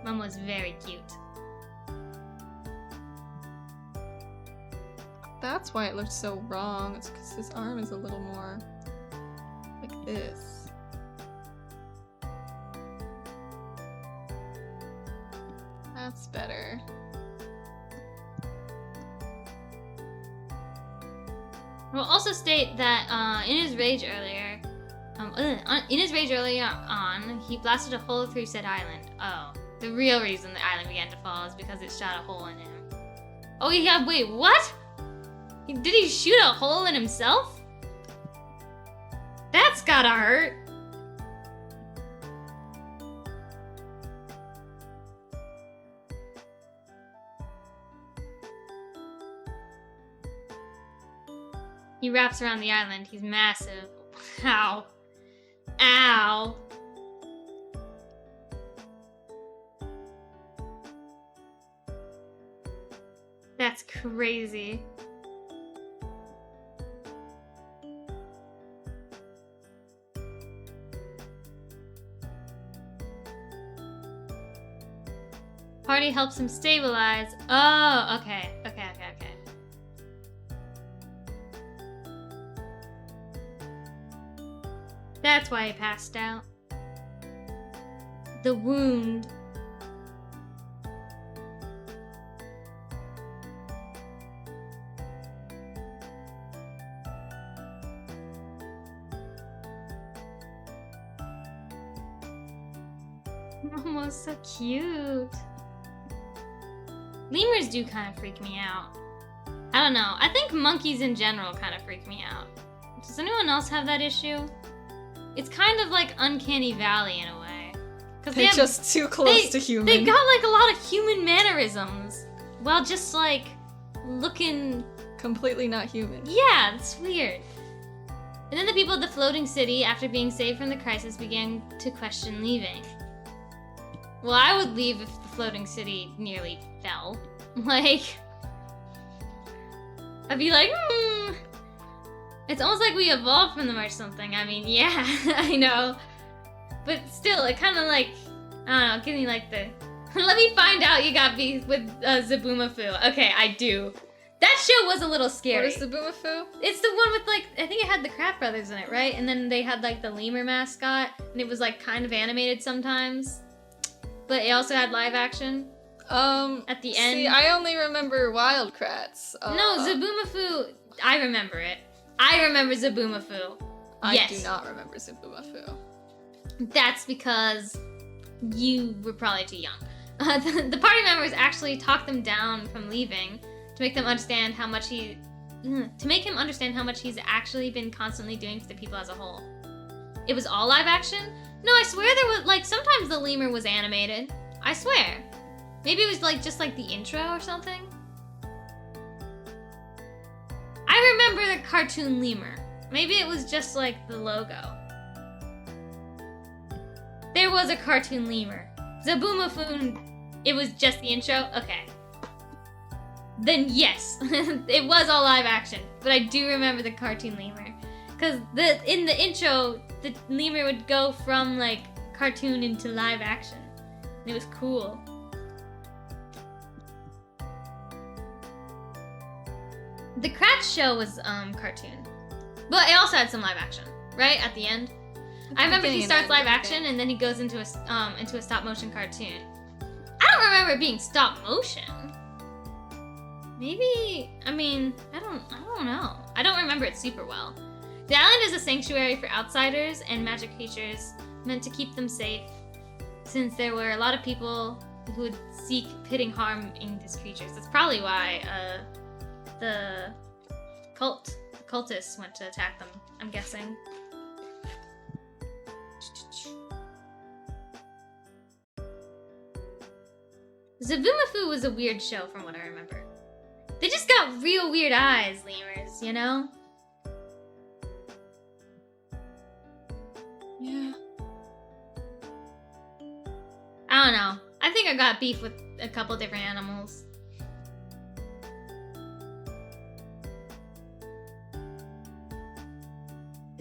Momo's very cute. That's why it looked so wrong. It's because his arm is a little more like this. That's better. We'll also state that in his rage earlier on, he blasted a hole through said island. Oh, the real reason the island began to fall is because it shot a hole in him. Oh, yeah, wait, what? Did he shoot a hole in himself? That's gotta hurt. He wraps around the island. He's massive. Ow. Ow. That's crazy. Party helps him stabilize. Oh, okay. Okay. That's why he passed out. The wound. Momo's so cute. Lemurs do kind of freak me out. I don't know. I think monkeys in general kind of freak me out. Does anyone else have that issue? It's kind of like Uncanny Valley in a way. Cause They're just too close to human. They got like a lot of human mannerisms. While just like looking completely not human. Yeah, it's weird. And then the people of the floating city, after being saved from the crisis, began to question leaving. Well, I would leave if the floating city nearly fell. Like, I'd be like, It's almost like we evolved from them or something. I mean, yeah, I know. But still, it kind of like, I don't know, give me like the, let me find out you got beef with Zaboomafoo. Okay, I do. That show was a little scary. What is Zaboomafoo? It's the one with like, I think it had the Crap Brothers in it, right? And then they had like the lemur mascot, and it was like kind of animated sometimes. But it also had live action. At the end. See, I only remember Wild Kratts. No, Zaboomafoo, I remember it. I remember Zaboomafoo. I do not remember Zaboomafoo. That's because you were probably too young. The party members actually talked them down from leaving to make them understand how much he's actually been constantly doing for the people as a whole. It was all live action? No, I swear there was, like, sometimes the lemur was animated. I swear. Maybe it was, like, just, like, the intro or something? I remember the cartoon lemur. Maybe it was just, like, the logo. There was a cartoon lemur. Zaboomafoo, it was just the intro? Okay. Then yes, it was all live action. But I do remember the cartoon lemur. Because in the intro, the lemur would go from, like, cartoon into live action. And it was cool. The Kratts show was, cartoon. But it also had some live action, right? At the end. I remember he starts live action and then he goes into a stop motion cartoon. I don't remember it being stop motion. Maybe, I mean, I don't know. I don't remember it super well. The island is a sanctuary for outsiders and magic creatures meant to keep them safe, since there were a lot of people who would seek pitting harm in these creatures. That's probably why the cultists went to attack them, I'm guessing. Zaboomafoo was a weird show from what I remember. They just got real weird eyes, lemurs, you know? Yeah. I don't know. I think I got beef with a couple different animals.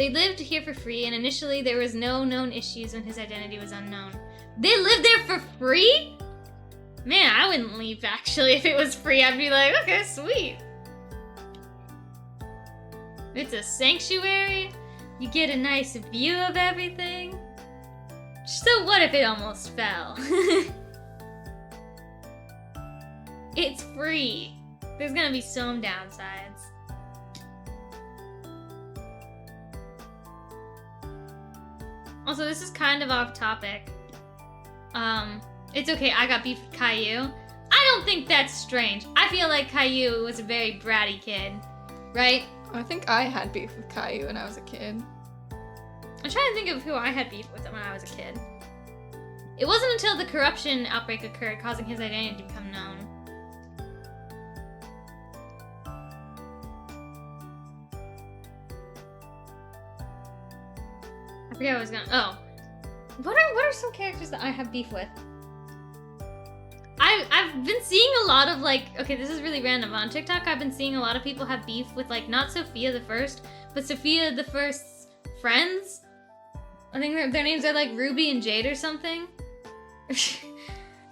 They lived here for free, and initially there was no known issues when his identity was unknown. They lived there for free? Man, I wouldn't leave, actually. If it was free, I'd be like, okay, sweet. It's a sanctuary. You get a nice view of everything. So what if it almost fell? It's free. There's gonna be some downsides. Also, this is kind of off topic. It's okay, I got beef with Caillou. I don't think that's strange. I feel like Caillou was a very bratty kid, right? I think I had beef with Caillou when I was a kid. I'm trying to think of who I had beef with when I was a kid. It wasn't until the corruption outbreak occurred, causing his identity to become known. I forget what I was going. Oh, what are some characters that I have beef with? I've been seeing a lot of like. Okay, this is really random. On TikTok, I've been seeing a lot of people have beef with like not Sophia the First, but Sophia the First's friends. I think their names are like Ruby and Jade or something. Which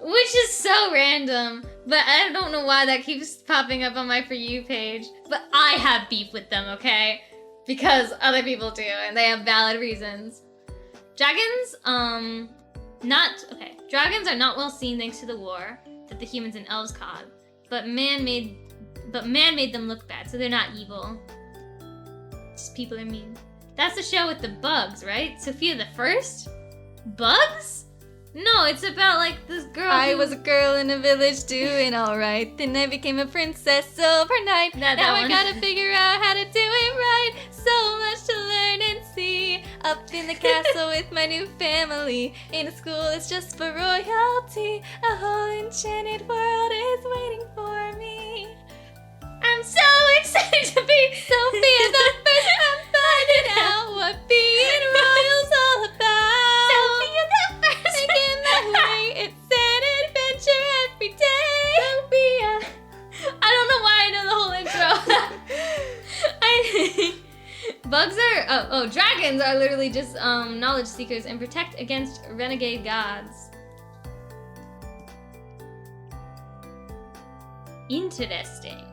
is so random, but I don't know why that keeps popping up on my For You page. But I have beef with them, okay? Because other people do, and they have valid reasons. Dragons, Dragons are not well seen thanks to the war that the humans and elves caused. But man made them look bad, so they're not evil. Just people are mean. That's the show with the bugs, right? Sophia the First? Bugs? No, it's about like this girl. I was a girl in a village doing alright. Then I became a princess overnight. Now I gotta figure out how to do it right. So much to learn and see. Up in the castle with my new family. In a school that's just for royalty. A whole enchanted world is waiting for me. I'm so excited to be Sophia the First. I'm finding out what being royal's all about. Sophia the First. Making my way, it's an adventure every day. Sophia. I don't know why I know the whole intro. Dragons are literally just knowledge seekers and protect against renegade gods. Interesting.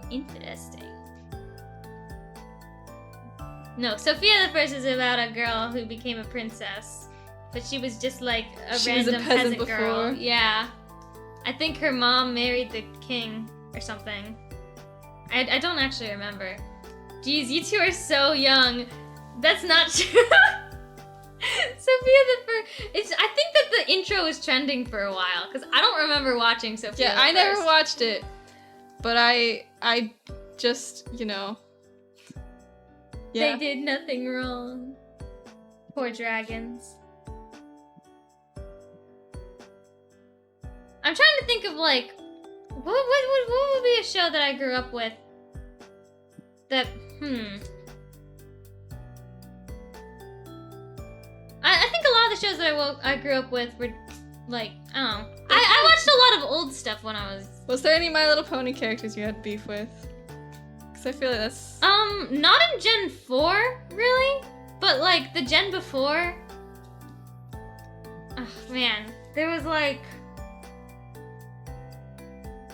No, Sophia the First is about a girl who became a princess, but she was just like a random peasant girl. Yeah, I think her mom married the king or something. I don't actually remember. Jeez, you two are so young. That's not true. Sophia the First. I think that the intro was trending for a while because I don't remember watching Sophia. Yeah, the I never First. watched it, but I just, Yeah. They did nothing wrong. Poor dragons. I'm trying to think of like, what would be a show that I grew up with? That I think a lot of the shows that I grew up with were like, I don't know. I watched a lot of old stuff when I was. Was there any My Little Pony characters you had beef with? Because I feel like that's. Not in Gen 4, really, but like the Gen before. Oh man, there was like.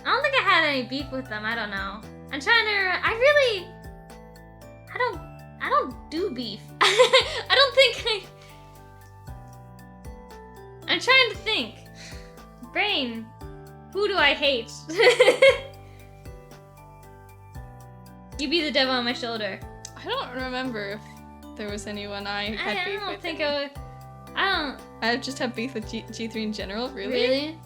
I don't think I had any beef with them. I don't know. I'm trying to. I don't do beef. I don't think I'm trying to think. Brain. Who do I hate? You be the devil on my shoulder. I don't remember if there was anyone I had beef with. I just have beef with G3 in general, really? Really?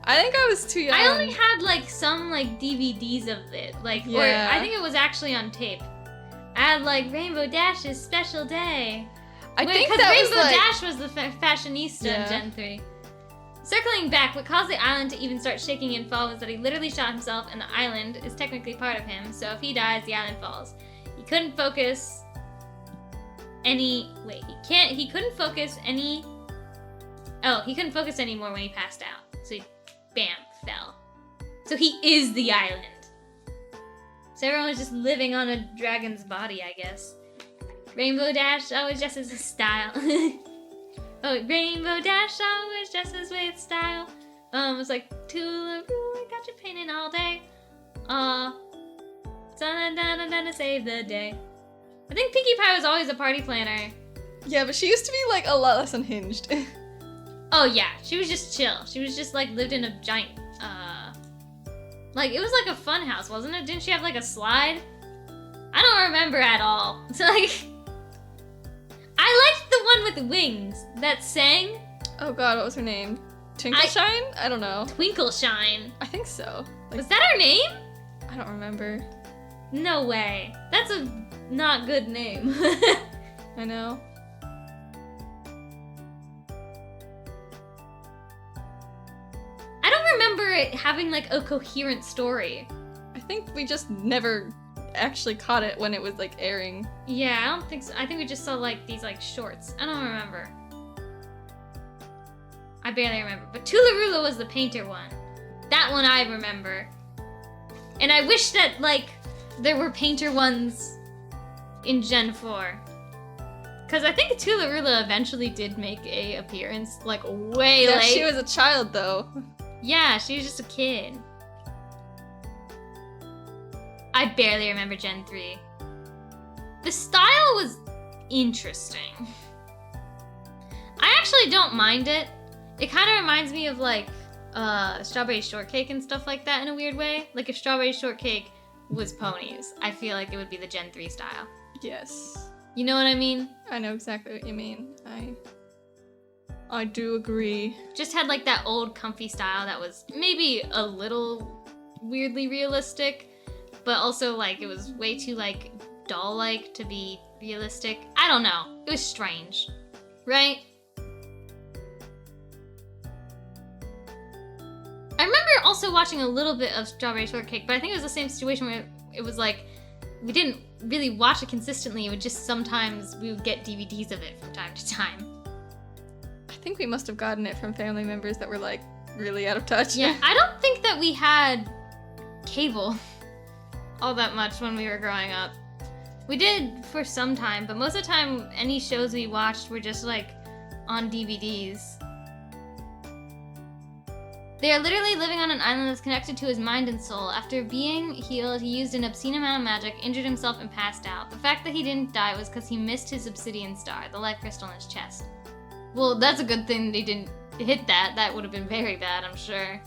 I think I was too young. I only had like some like DVDs of it, like, or I think it was actually on tape. I had like Rainbow Dash's Special Day. I think because that Rainbow was like... Dash was the fashionista in Gen 3. Circling back, what caused the island to even start shaking and fall was that he literally shot himself, and the island is technically part of him. So if he dies, the island falls. He couldn't focus any. Wait, he couldn't focus any. Oh, he couldn't focus anymore when he passed out. So he, bam, fell. So he is the island. So everyone was just living on a dragon's body, I guess. Rainbow Dash always dresses with style. Oh, Rainbow Dash always dresses with style. It's like, Tula, I got you painting all day. Dun-dun-dun-dun-dun, save the day. I think Pinkie Pie was always a party planner. Yeah, but she used to be like a lot less unhinged. Oh yeah, she was just chill. She was just like lived in a giant, like it was like a fun house, wasn't it? Didn't she have like a slide? I don't remember at all. It's like, I liked the one with wings that sang. Oh god, what was her name? Twinkleshine? I don't know. Twinkleshine. I think so. Like, Was that her name? I don't remember. No way. That's a not good name. I know. I don't remember it having like a coherent story. I think we just never actually caught it when it was like airing. Yeah, I don't think so. I think we just saw like these like shorts. I don't remember. I barely remember. But Tularula was the painter one. That one I remember. And I wish that like there were painter ones in Gen 4. Because I think Tularula eventually did make a appearance like way Yeah, late. she was a child though. Yeah, she was just a kid. I barely remember Gen 3. The style was interesting. I actually don't mind it. It kind of reminds me of like Strawberry Shortcake and stuff like that in a weird way. Like if Strawberry Shortcake was ponies, I feel like it would be the Gen 3 style. Yes. You know what I mean? I know exactly what you mean. I do agree. Just had like that old comfy style that was maybe a little weirdly realistic, but also like it was way too like doll-like to be realistic. I don't know. It was strange, right? I remember also watching a little bit of Strawberry Shortcake, but I think it was the same situation where it was like we didn't really watch it consistently. It would just sometimes we would get DVDs of it from time to time. I think we must have gotten it from family members that were like really out of touch. Yeah, I don't think that we had cable all that much when we were growing up. We did for some time, but most of the time any shows we watched were just like on DVDs. They are literally living on an island that's connected to his mind and soul. After being healed, he used an obscene amount of magic, injured himself, and passed out. The fact that he didn't die was because he missed his obsidian star, the life crystal in his chest. Well, that's a good thing that he didn't hit that. That would have been very bad, I'm sure.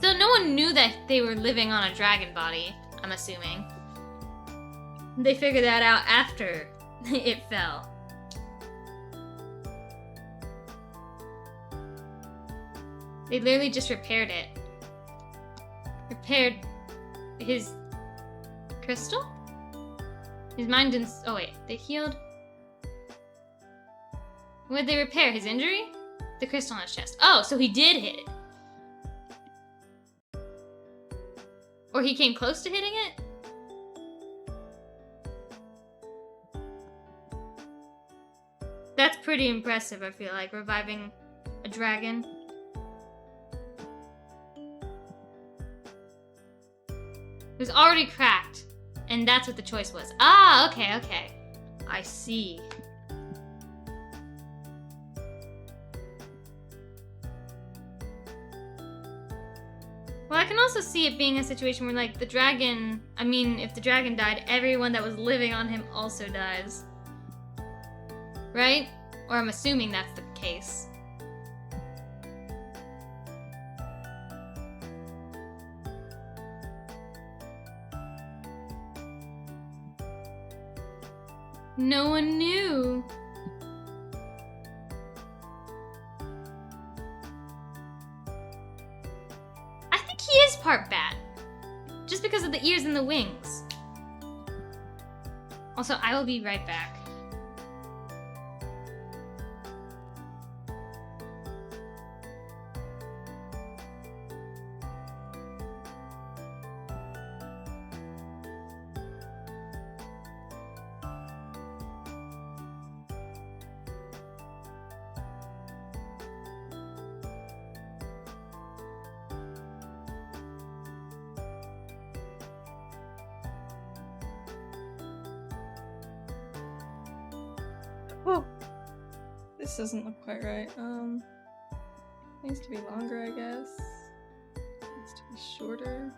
So no one knew that they were living on a dragon body, I'm assuming. They figured that out after it fell. They literally just repaired it. Repaired his crystal? His mind didn't. Oh, wait. They healed. What did they repair? His injury? The crystal on his chest. Oh, so he did hit it. Or he came close to hitting it? That's pretty impressive, I feel like, reviving a dragon. It was already cracked, and that's what the choice was. Ah, okay, okay. I see. Well, I can also see it being a situation where, like, the dragon... I mean, if the dragon died, everyone that was living on him also dies. Right? Or I'm assuming that's the case. No one knew. I think he is part bat. Just because of the ears and the wings. Also, I will be right back. Oh, this doesn't look quite right. Needs to be longer, I guess. Needs to be shorter.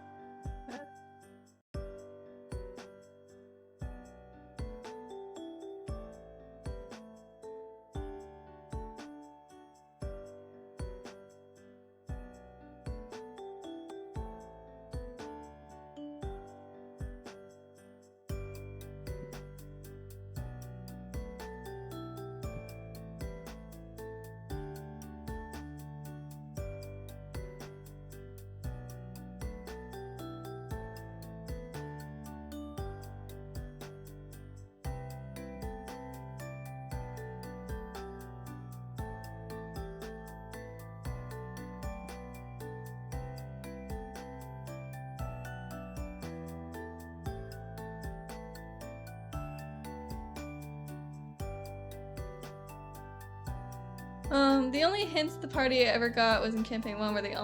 The only hints the party ever got was in campaign 1 where he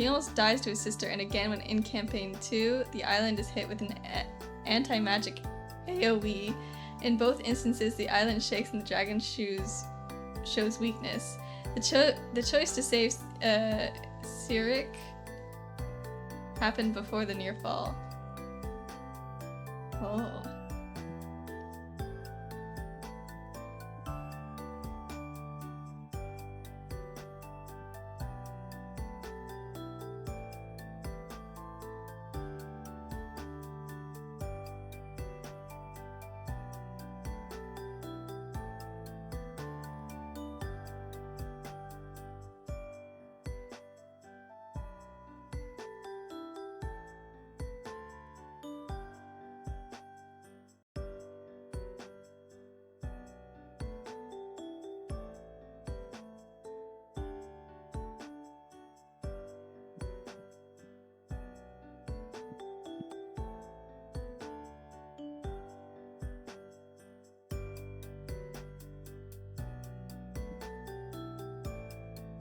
almost dies to his sister, and again when in campaign 2, the island is hit with an anti-magic AoE. In both instances, the island shakes and the dragon shows weakness. The choice to save Cyric happened before the near fall. Oh.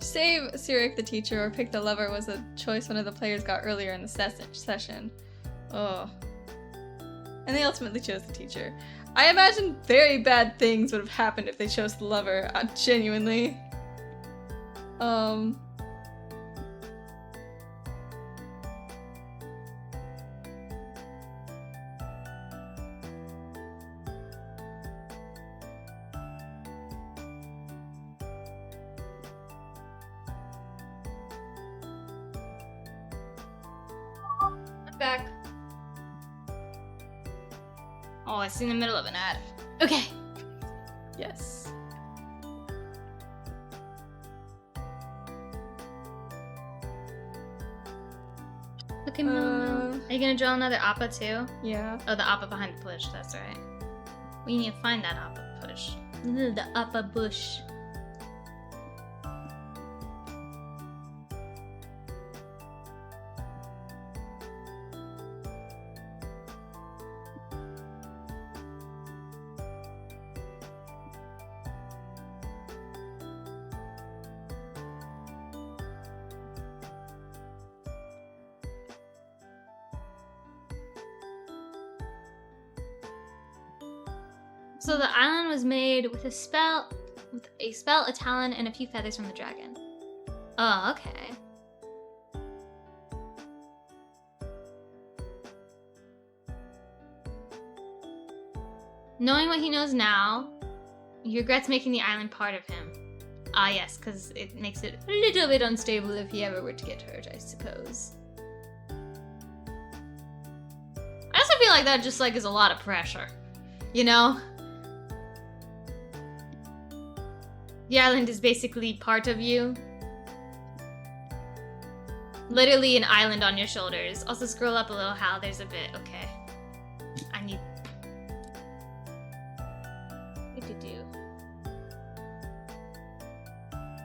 Save Cyric the teacher or pick the lover was a choice one of the players got earlier in the session. Oh. And they ultimately chose the teacher. I imagine very bad things would have happened if they chose the lover, genuinely. Back. Oh, it's in the middle of an ad. Okay. Yes. Okay, Momo. Are you gonna draw another appa too? Yeah. Oh, the appa behind the bush, that's right. We need to find that appa bush. The appa bush. So the island was made with a spell, a talon, and a few feathers from the dragon. Oh, okay. Knowing what he knows now, he regrets making the island part of him. Ah, yes, because it makes it a little bit unstable if he ever were to get hurt, I suppose. I also feel like that just is a lot of pressure, you know? The island is basically part of you. Literally an island on your shoulders. Also scroll up a little, Hal. There's a bit. Okay. I need...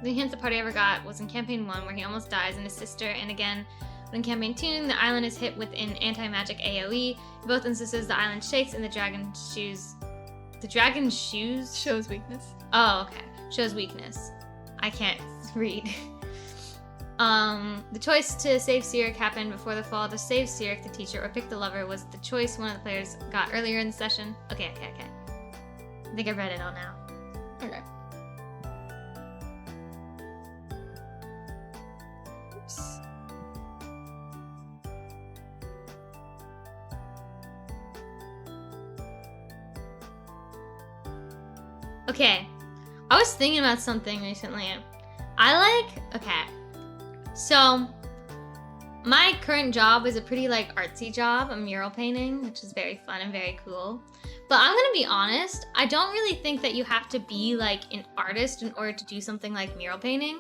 The hint the party ever got was in campaign 1 where he almost dies and his sister, and again when in campaign 2 the island is hit with an anti-magic AoE. In both instances the island shakes and the dragon shoes... The dragon shoes? Shows weakness. Oh, okay. Shows weakness. I can't read. The choice to save Cyric happened before the fall. To save Cyric, the teacher, or pick the lover was the choice one of the players got earlier in the session. Okay. I think I read it all now. Okay, I was thinking about something recently. Okay, so my current job is a pretty like artsy job. I'm mural painting, which is very fun and very cool. But I'm gonna be honest, I don't really think that you have to be like an artist in order to do something like mural painting.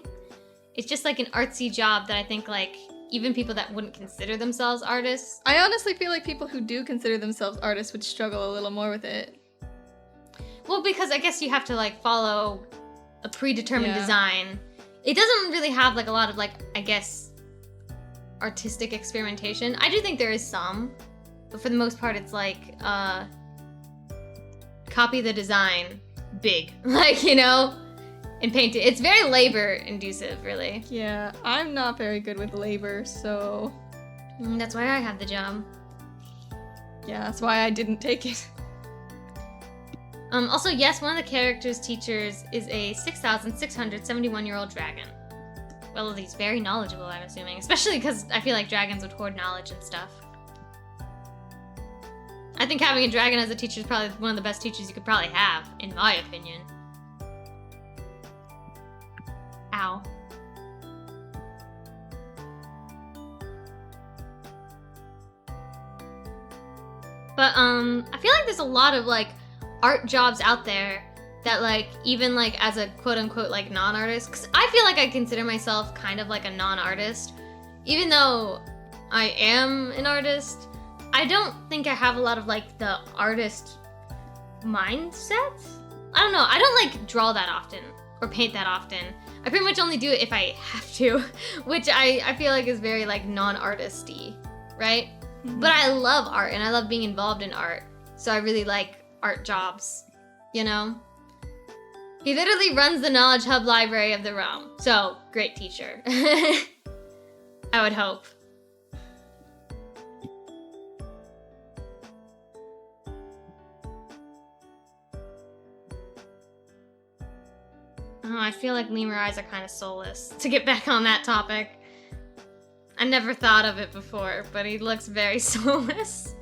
It's just like an artsy job that I think like even people that wouldn't consider themselves artists. I honestly feel like people who do consider themselves artists would struggle a little more with it. Well, because I guess you have to like follow a predetermined design. It doesn't really have like a lot of like, I guess, artistic experimentation. I do think there is some, but for the most part it's like, copy the design big, like, you know, and paint it. It's very labor inducive, really. Yeah, I'm not very good with labor, so... That's why I have the job. Yeah, that's why I didn't take it. Also, yes, one of the character's teachers is a 6,671-year-old dragon. Well, he's very knowledgeable, I'm assuming. Especially because I feel like dragons would hoard knowledge and stuff. I think having a dragon as a teacher is probably one of the best teachers you could probably have, in my opinion. Ow. But, I feel like there's a lot of, like, art jobs out there that, like, even, like, as a quote-unquote, like, non-artist, because I feel like I consider myself kind of like a non-artist. Even though I am an artist, I don't think I have a lot of, like, the artist mindset. I don't know. I don't, like, draw that often or paint that often. I pretty much only do it if I have to, which I feel like is very, like, non-artisty, right? Mm-hmm. But I love art, and I love being involved in art, so I really like art jobs, you know? He literally runs the Knowledge Hub Library of the realm, so great teacher. I would hope. Oh, I feel like lemur eyes are kind of soulless. To get back on that topic, I never thought of it before, but he looks very soulless.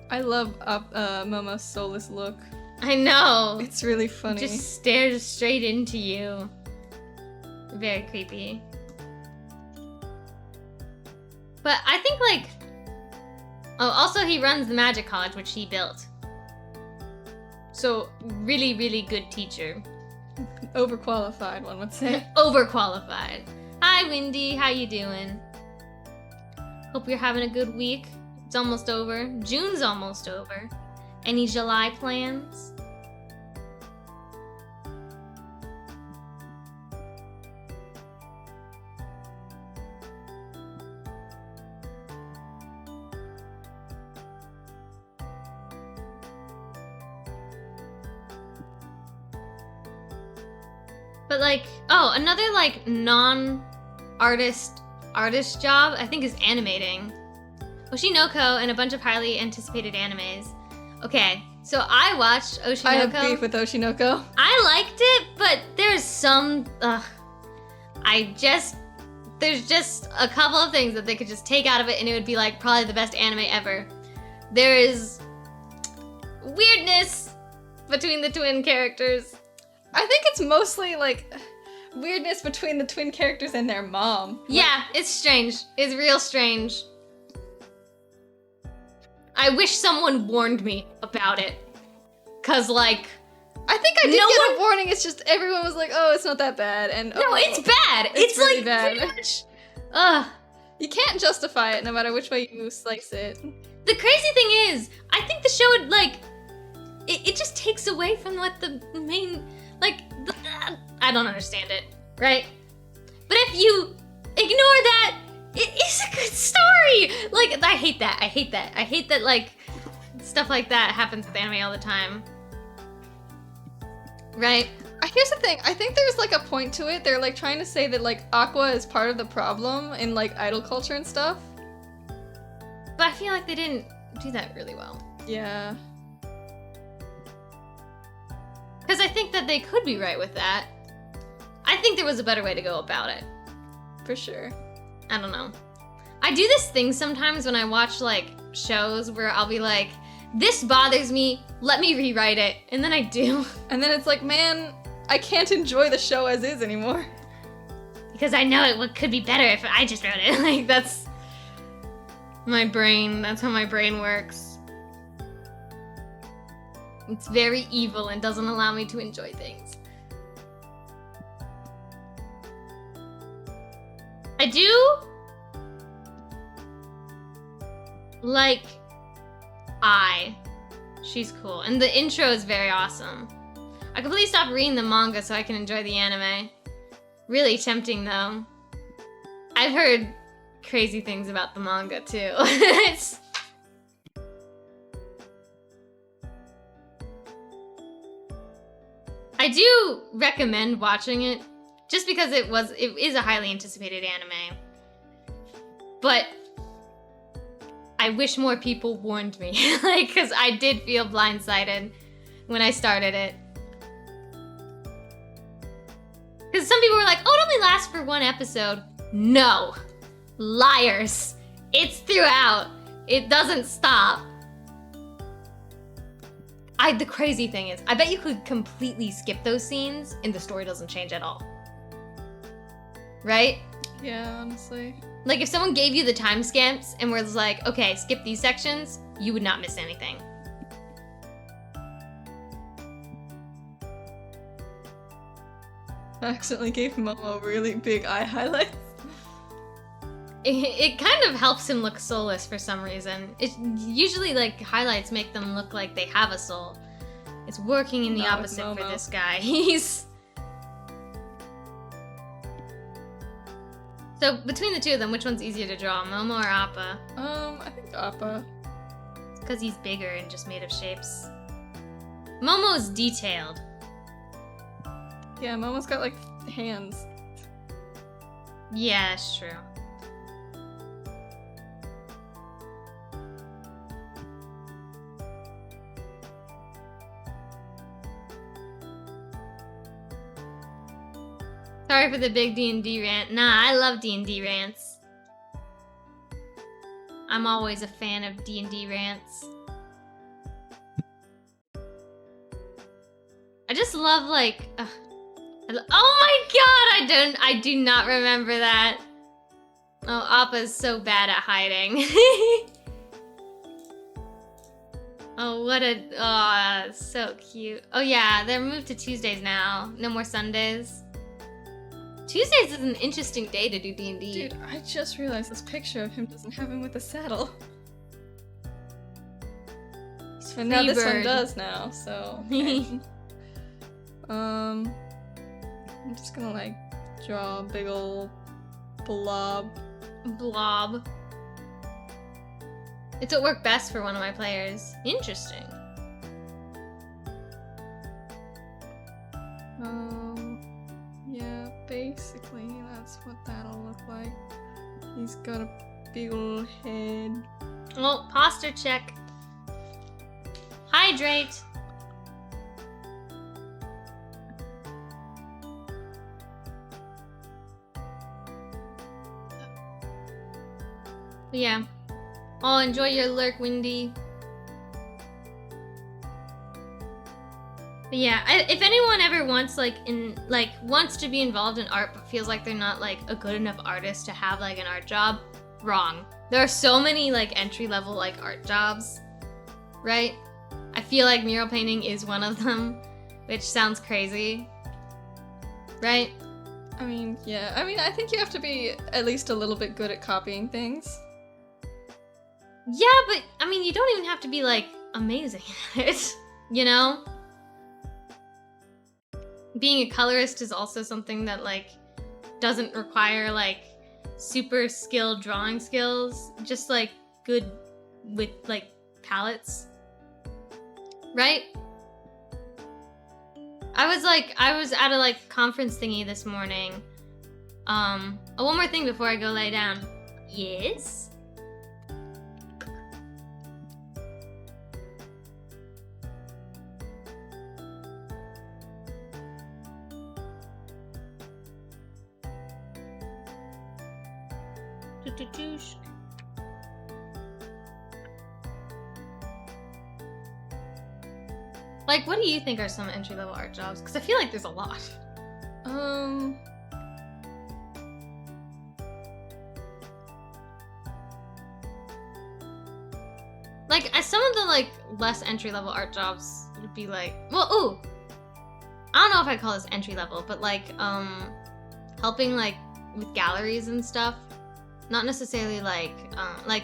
I love Momo's soulless look. I know. It's really funny. Just stares straight into you. Very creepy. But I think like... Oh, also he runs the Magic College, which he built. So, really, really good teacher. Overqualified, one would say. Overqualified. Hi, Windy. How you doing? Hope you're having a good week. It's almost over. June's almost over. Any July plans? But like, oh, another like non-artist job I think is animating. Oshinoko and a bunch of highly anticipated animes. Okay, so I watched Oshinoko. I have beef with Oshinoko. I liked it, but there's some, there's just a couple of things that they could just take out of it and it would be like probably the best anime ever. There is weirdness between the twin characters. I think it's mostly like weirdness between the twin characters and their mom. Yeah, it's strange. It's real strange. I wish someone warned me about it. Cause like... I think I did get a warning, it's just everyone was like, oh, it's not that bad. And no, it's bad! It's really like bad. pretty much... Ugh. You can't justify it no matter which way you slice it. The crazy thing is, I think the show would like... It just takes away from what the main... Like, I don't understand it, right? But if you ignore that, it is a good story! Like, I hate that. I hate that, like, stuff like that happens with anime all the time. Right? Here's the thing. I think there's, like, a point to it. They're, like, trying to say that, like, Aqua is part of the problem in, like, idol culture and stuff. But I feel like they didn't do that really well. Yeah. Because I think that they could be right with that. I think there was a better way to go about it. For sure. I don't know. I do this thing sometimes when I watch, like, shows where I'll be like, this bothers me, let me rewrite it. And then I do. And then it's like, man, I can't enjoy the show as is anymore. Because I know it could be better if I just wrote it. Like, that's my brain. That's how my brain works. It's very evil and doesn't allow me to enjoy things. I do like She's cool. And the intro is very awesome. I completely stopped reading the manga so I can enjoy the anime. Really tempting though. I've heard crazy things about the manga too. I do recommend watching it just because it is a highly anticipated anime. But I wish more people warned me, like, because I did feel blindsided when I started it. Because some people were like, oh, it only lasts for one episode. No. Liars. It's throughout. It doesn't stop. The crazy thing is, I bet you could completely skip those scenes and the story doesn't change at all. Right? Yeah, honestly. Like, if someone gave you the timestamps and was like, okay, skip these sections, you would not miss anything. I accidentally gave Momo really big eye highlights. It kind of helps him look soulless for some reason. It usually, like, highlights make them look like they have a soul. It's working in the opposite for this guy. So, between the two of them, which one's easier to draw, Momo or Appa? I think Appa. It's because he's bigger and just made of shapes. Momo's detailed. Yeah, Momo's got, like, hands. Yeah, it's true. Sorry for the big D&D rant. Nah, I love D&D rants. I'm always a fan of D&D rants. I just love, like... oh my god, I do not remember that. Oh, Appa's so bad at hiding. Oh, so cute. Oh yeah, they're moved to Tuesdays now. No more Sundays. Tuesdays is an interesting day to do D&D. Dude, I just realized this picture of him doesn't have him with a saddle. And now this one does now, so... Okay. I'm just gonna, like, draw a big ol' blob. Blob. It's what worked best for one of my players. Interesting. Yeah, basically, that's what that'll look like. He's got a big ol' head. Well, posture check. Hydrate. Yeah. Oh, enjoy your lurk, Windy. But yeah, if anyone ever wants wants to be involved in art but feels like they're not like a good enough artist to have like an art job, wrong. There are so many like entry-level like art jobs, right? I feel like mural painting is one of them, which sounds crazy, right? I mean, yeah. I mean, I think you have to be at least a little bit good at copying things. Yeah, but I mean, you don't even have to be like amazing at it, you know? Being a colorist is also something that like doesn't require like super skilled drawing skills, just like good with like palettes, right? I was at a like conference thingy this morning. Oh, one more thing before I go lay down. Yes? Like, what do you think are some entry-level art jobs? Because I feel like there's a lot. Like, some of the, like, less entry-level art jobs would be like, well, ooh! I don't know if I call this entry-level, but, like, helping, like, with galleries and stuff. Not necessarily, like,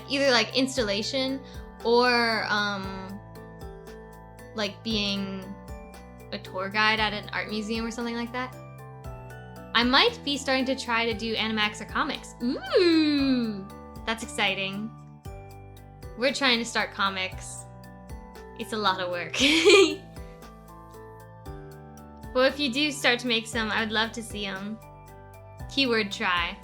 either, like, installation or, like, being a tour guide at an art museum or something like that. I might be starting to try to do animax or comics. Ooh! That's exciting. We're trying to start comics. It's a lot of work. Well, if you do start to make some, I would love to see them. Keyword try.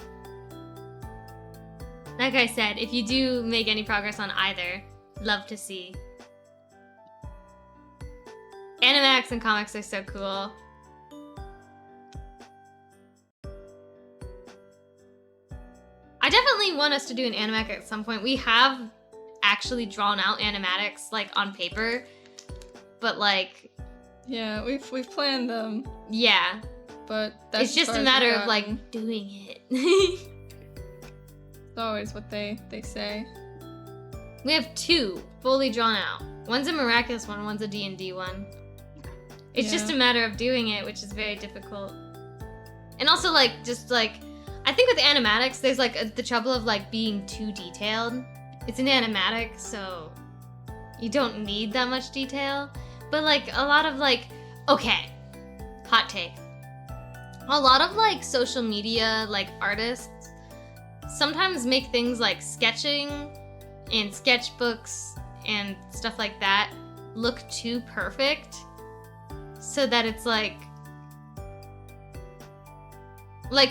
Like I said, if you do make any progress on either, love to see. Animax and comics are so cool. I definitely want us to do an animatic at some point. We have actually drawn out animatics, like, on paper, but, like... Yeah, we've planned them. Yeah. But that's it's just a matter of, like, doing it. It's always what they say. We have 2 fully drawn out. One's a miraculous one, one's a D&D one. It's just a matter of doing it, which is very difficult. And also, like, just, like... I think with animatics, there's, like, the trouble of, like, being too detailed. It's an animatic, so you don't need that much detail. But, like, a lot of, like... Okay. Hot take. A lot of, like, social media, like, artists sometimes make things like sketching and sketchbooks and stuff like that look too perfect so that it's, like,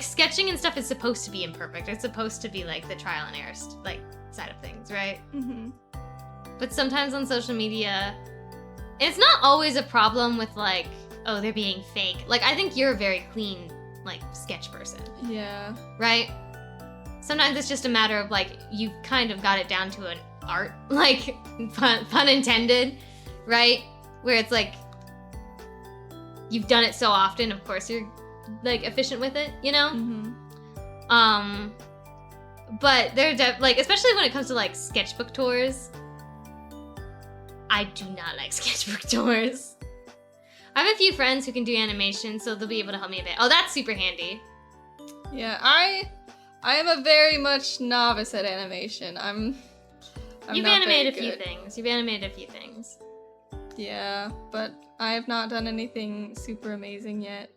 sketching and stuff is supposed to be imperfect. It's supposed to be, like, the trial and error, like, side of things, right? Mm-hmm. But sometimes on social media, and it's not always a problem with, like, oh, they're being fake. Like, I think you're a very clean, like, sketch person. Yeah. Right? Sometimes it's just a matter of, like, you've kind of got it down to an art, like, pun intended, right? Where it's, like, you've done it so often, of course you're, like, efficient with it, you know? Mm-hmm. But they're like, especially when it comes to, like, sketchbook tours, I do not like sketchbook tours. I have a few friends who can do animation, so they'll be able to help me a bit. Oh, that's super handy. Yeah, I am a very much novice at animation. You've animated a few things. You've animated a few things. Yeah, but I have not done anything super amazing yet.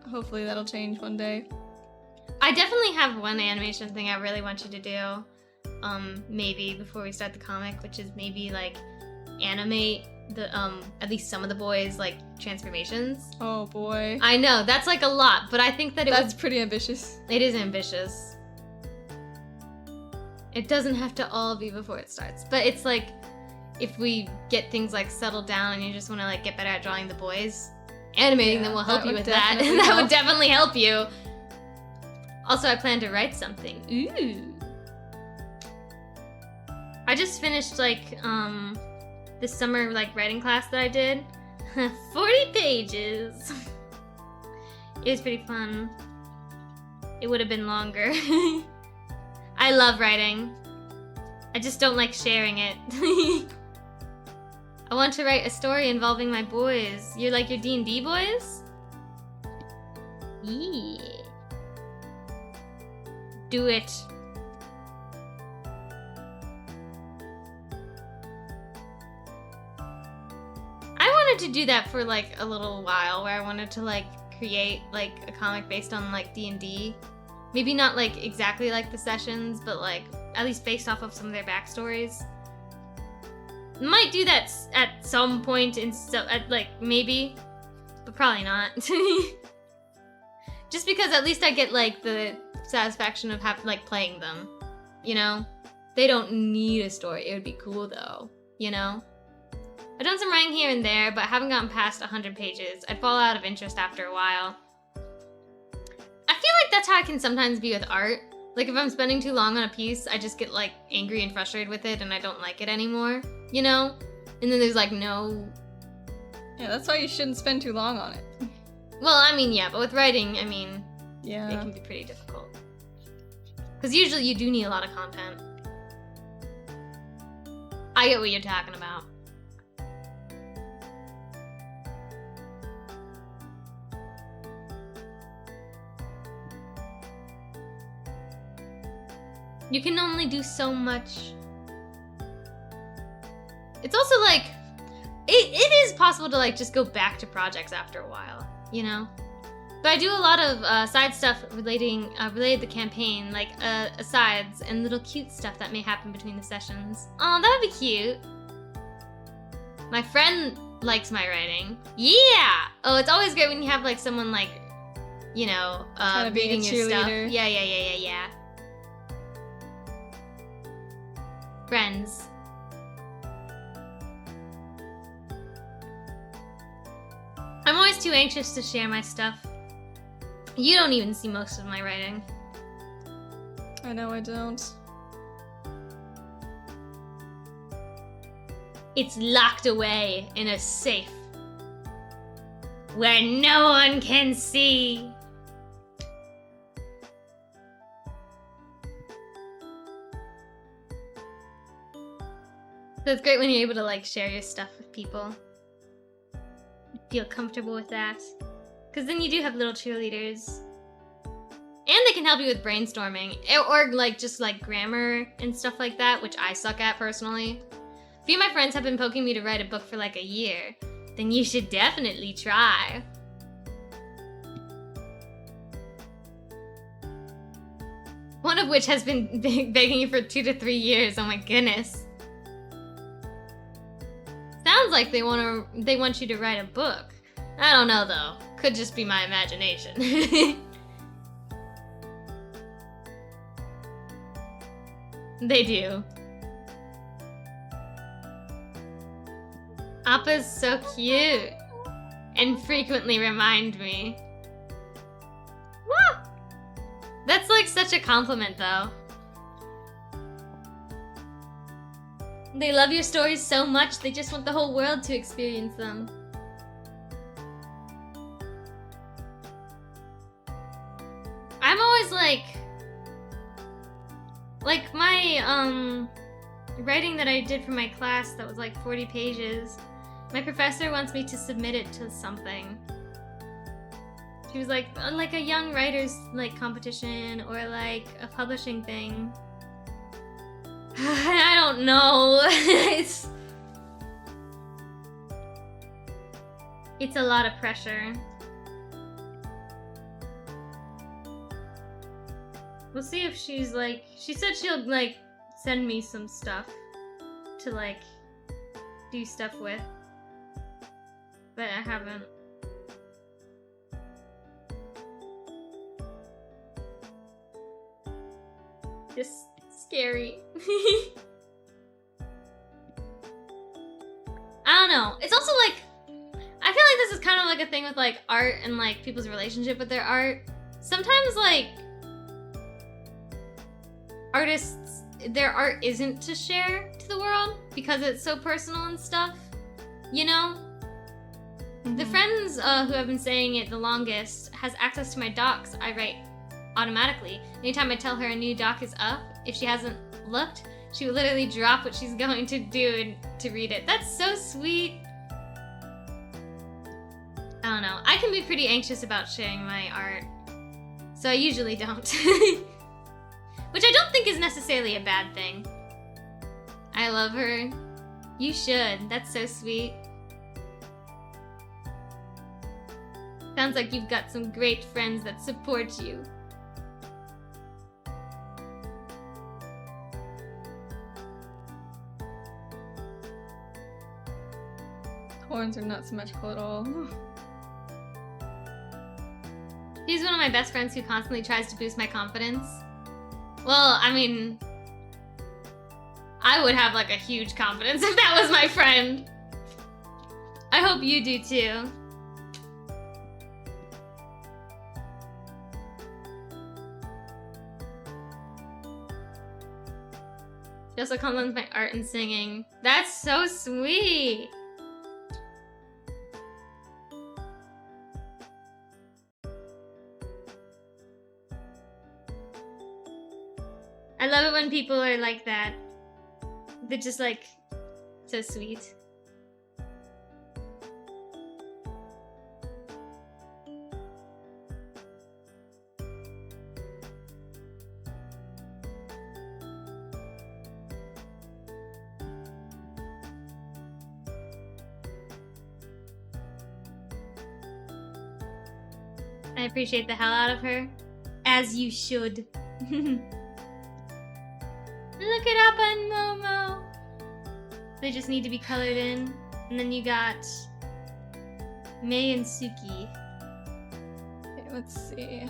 Hopefully that'll change one day. I definitely have one animation thing I really want you to do, maybe before we start the comic, which is maybe, like, animate the, at least some of the boys', like, transformations. Oh boy. I know, that's, like, a lot, but I think that That's pretty ambitious. It is ambitious. It doesn't have to all be before it starts, but it's, like, if we get things, like, settled down and you just want to, like, get better at drawing the boys, animating them will help you with that. That would definitely help you. Also, I plan to write something. Ooh. I just finished, like, this summer, like, writing class that I did. 40 pages. It was pretty fun. It would have been longer. I love writing. I just don't like sharing it. I want to write a story involving my boys. You're like your D&D boys? Yeah. Do it. I wanted to do that for, like, a little while, where I wanted to, like, create, like, a comic based on, like, D&D. Maybe not, like, exactly like the sessions, but, like, at least based off of some of their backstories. Might do that at some point, like, maybe, but probably not. Just because at least I get, like, the satisfaction of like, playing them, you know? They don't need a story. It would be cool, though, you know? I've done some writing here and there, but I haven't gotten past 100 pages. I'd fall out of interest after a while. I feel like that's how I can sometimes be with art. Like, if I'm spending too long on a piece, I just get, like, angry and frustrated with it, and I don't like it anymore, you know? And then there's, like, no Yeah, that's why you shouldn't spend too long on it. Well, I mean, yeah, but with writing, I mean, it Yeah. can be pretty difficult. Because usually you do need a lot of content. I get what you're talking about. You can only do so much. It's also like, it is possible to like just go back to projects after a while, you know? But I do a lot of side stuff related to the campaign, like asides and little cute stuff that may happen between the sessions. Oh, that would be cute. My friend likes my writing. Yeah! Oh, it's always great when you have like someone like, you know, Kinda being a reading your stuff. cheerleader. Yeah. Friends. I'm always too anxious to share my stuff. You don't even see most of my writing. I know I don't. It's locked away in a safe where no one can see. So it's great when you're able to like share your stuff with people. Feel comfortable with that. Because then you do have little cheerleaders. And they can help you with brainstorming. Or like just like grammar and stuff like that, which I suck at personally. A few of my friends have been poking me to write a book for like a year. Then you should definitely try. One of which has been begging you for 2 to 3 years. Oh my goodness. Sounds like they want you to write a book. I don't know though. Could just be my imagination. They do. Appa's so cute and frequently remind me. Woo! That's like such a compliment though. They love your stories so much, they just want the whole world to experience them. I'm always like my writing that I did for my class that was like 40 pages. My professor wants me to submit it to something. She was like a young writers like competition or like a publishing thing. I don't know. It's a lot of pressure. We'll see if she's like, she said she'll like send me some stuff to like do stuff with, but I haven't. Just scary. I don't know. It's also like, I feel like this is kind of like a thing with like art and like people's relationship with their art. Sometimes like artists, their art isn't to share to the world because it's so personal and stuff, you know? Mm-hmm. The friends who have been saying it the longest has access to my docs I write automatically. Anytime I tell her a new doc is up, if she hasn't looked, she will literally drop what she's going to do to read it. That's so sweet. I don't know. I can be pretty anxious about sharing my art, so I usually don't. Which I don't think is necessarily a bad thing. I love her. You should. That's so sweet. Sounds like you've got some great friends that support you. Horns are not symmetrical at all. She's one of my best friends who constantly tries to boost my confidence. Well, I mean, I would have like a huge confidence if that was my friend. I hope you do too. She also compliments my art and singing. That's so sweet. I love it when people are like that. They're just like so sweet. I appreciate the hell out of her. As you should. Look it up on Momo. They just need to be colored in. And then you got Mei and Suki. Okay, let's see.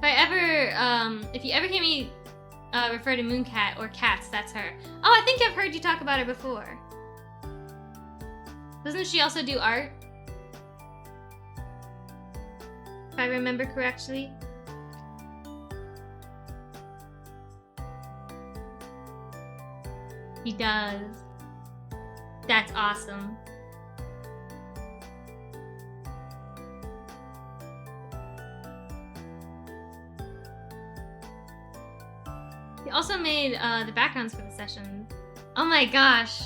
If you ever hear me refer to Mooncat or Cats, that's her. Oh, I think I've heard you talk about her before. Doesn't she also do art? If I remember correctly. He does. That's awesome. He also made the backgrounds for the session. Oh my gosh.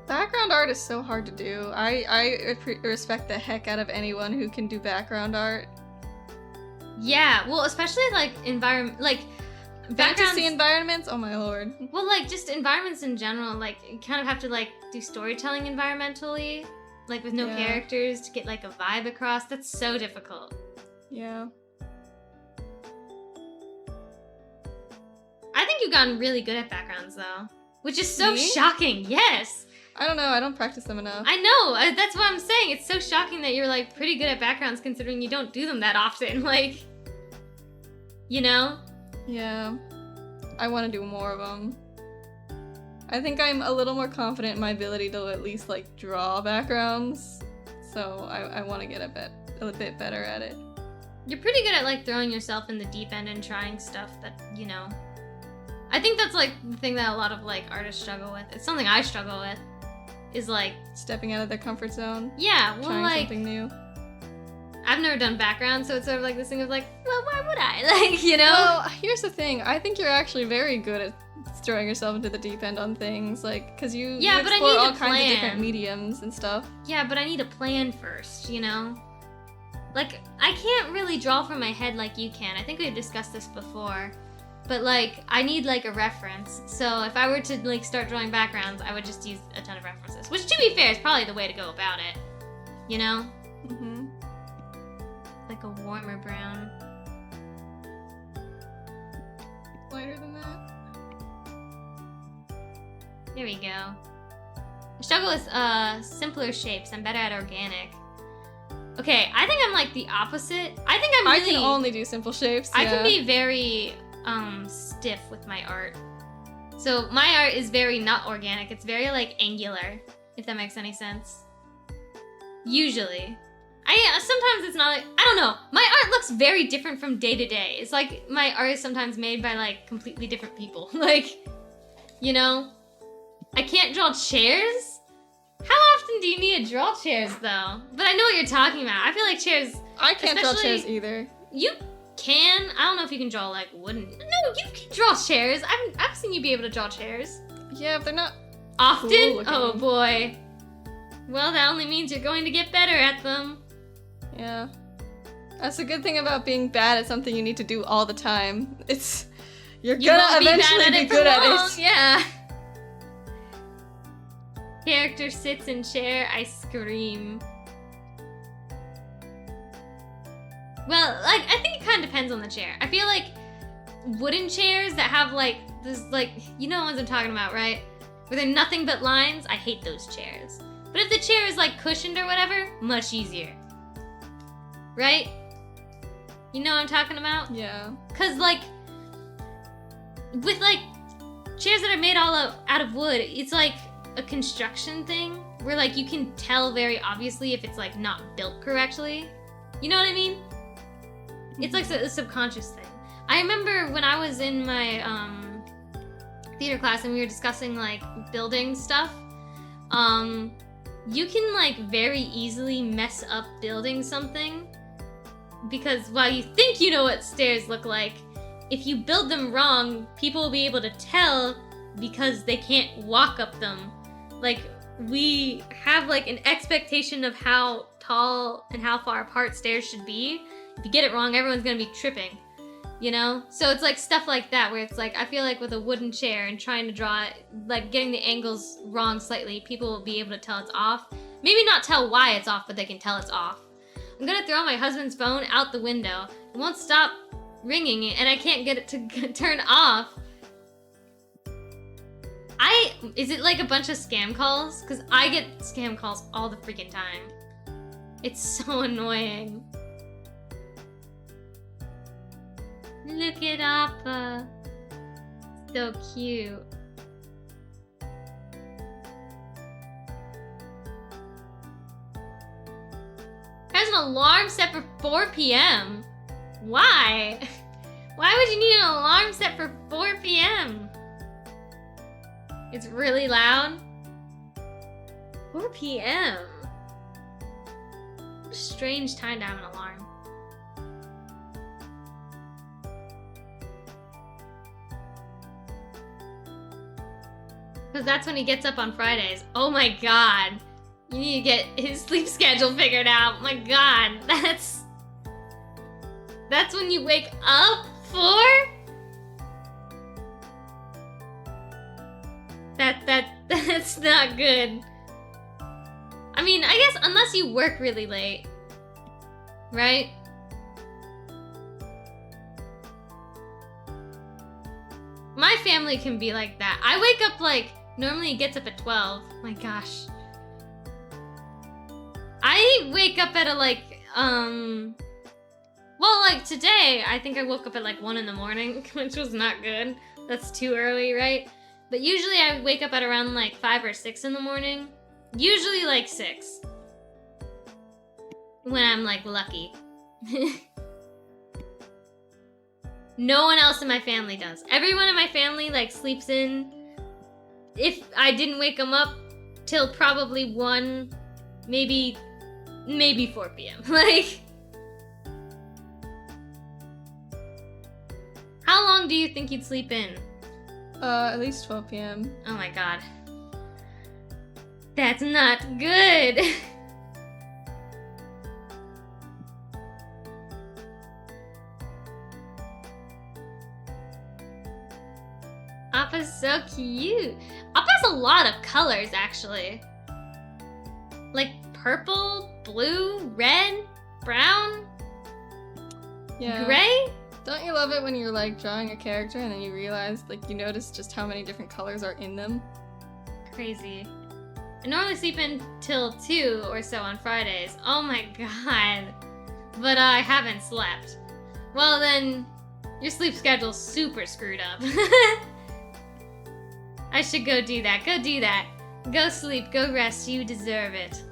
Background art is so hard to do. I respect the heck out of anyone who can do background art. Yeah, well, especially like Fantasy environments? Oh my lord. Well, like just environments in general, like you kind of have to like do storytelling environmentally, like with no characters to get like a vibe across. That's so difficult. Yeah. I think you've gotten really good at backgrounds though, which is so shocking. Yes. I don't know, I don't practice them enough. I know, that's what I'm saying. It's so shocking that you're like pretty good at backgrounds considering you don't do them that often. Like, you know? Yeah. I want to do more of them. I think I'm a little more confident in my ability to at least like draw backgrounds. So I want to get a bit better at it. You're pretty good at like throwing yourself in the deep end and trying stuff that, you know. I think that's like the thing that a lot of like artists struggle with. It's something I struggle with. Is like stepping out of their comfort zone. Yeah, well, trying like something new. I've never done background, so it's sort of like this thing of like, well, why would I? Like, you know? Well, here's the thing. I think you're actually very good at throwing yourself into the deep end on things, like, because you explore all kinds of different mediums and stuff. Yeah, but I need a plan first, you know? Like, I can't really draw from my head like you can. I think we've discussed this before. But, like, I need, like, a reference. So if I were to, like, start drawing backgrounds, I would just use a ton of references. Which, to be fair, is probably the way to go about it. You know? Mm-hmm. Like a warmer brown. Lighter than that. There we go. I struggle with, simpler shapes. I'm better at organic. Okay, I think I'm, like, the opposite. I think I'm really... I can only do simple shapes, yeah. I can be very... stiff with my art. So my art is very not organic. It's very like angular, if that makes any sense. Usually. Sometimes it's not like, I don't know. My art looks very different from day to day. It's like my art is sometimes made by like completely different people. Like, you know? I can't draw chairs? How often do you need to draw chairs though? But I know what you're talking about. I feel like chairs... I can't draw chairs either. You can. I don't know if you can draw like wooden. No, you can draw chairs. I've seen you be able to draw chairs. Yeah, but they're not often. Cool oh boy. Well, that only means you're going to get better at them. Yeah. That's the good thing about being bad at something you need to do all the time. You're gonna eventually be good at it. Yeah. Character sits in chair, I scream. Well, like, I think it kind of depends on the chair. I feel like wooden chairs that have, like, this, like, you know the ones I'm talking about, right? Where they're nothing but lines, I hate those chairs. But if the chair is, like, cushioned or whatever, much easier. Right? You know what I'm talking about? Yeah. Because, like, with, like, chairs that are made all out of wood, it's, like, a construction thing where, like, you can tell very obviously if it's, like, not built correctly. You know what I mean? It's like a subconscious thing. I remember when I was in my theater class and we were discussing like building stuff, you can like very easily mess up building something because while you think you know what stairs look like, if you build them wrong, people will be able to tell because they can't walk up them. Like, we have like an expectation of how tall and how far apart stairs should be. If you get it wrong, everyone's gonna be tripping, you know? So it's like stuff like that where it's like, I feel like with a wooden chair and trying to draw it, like getting the angles wrong slightly, people will be able to tell it's off. Maybe not tell why it's off, but they can tell it's off. I'm gonna throw my husband's phone out the window. It won't stop ringing and I can't get it to turn off. Is it like a bunch of scam calls? Because I get scam calls all the freaking time. It's so annoying. Look at Appa. So cute. There's an alarm set for 4 p.m. Why? Why would you need an alarm set for 4 p.m.? It's really loud. 4 p.m. What a strange time to have an alarm. Because that's when he gets up on Fridays. Oh my god. You need to get his sleep schedule figured out. My god. That's when you wake up for? That's not good. I mean, I guess unless you work really late, right? My family can be like that. I wake up like, normally it gets up at 12. My gosh. I wake up at a like, well, like today, I think I woke up at like 1 in the morning, which was not good. That's too early, right? But usually I wake up at around like 5 or 6 in the morning. Usually like 6. When I'm like lucky. No one else in my family does. Everyone in my family like sleeps in. If I didn't wake them up till probably 1, maybe 4 p.m. Like, how long do you think you'd sleep in? At least 12 p.m. Oh my god. That's not good. Appa's so cute. Appa has a lot of colors, actually. Like purple, blue, red, brown, Yeah. gray. Don't you love it when you're like drawing a character and then you realize, like, you notice just how many different colors are in them? Crazy. I normally sleep in till 2 or so on Fridays. Oh my god. But I haven't slept. Well then, your sleep schedule's super screwed up. I should go do that. Go do that. Go sleep. Go rest. You deserve it.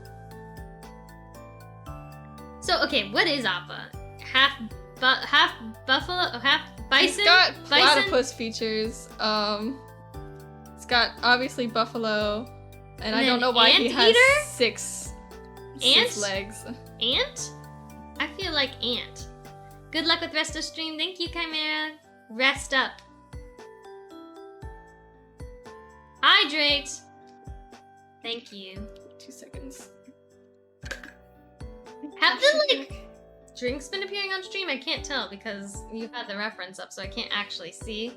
So, okay, what is Appa? Half buffalo? Half bison? It's got Bison? platypus features. It's got obviously buffalo, and I don't know why he has anteater? six Ant? legs. Ant? I feel like ant. Good luck with rest of stream. Thank you, Chimera. Rest up. Hydrate. Thank you. 2 seconds. Have the, like, drinks been appearing on stream? I can't tell because you had the reference up, so I can't actually see.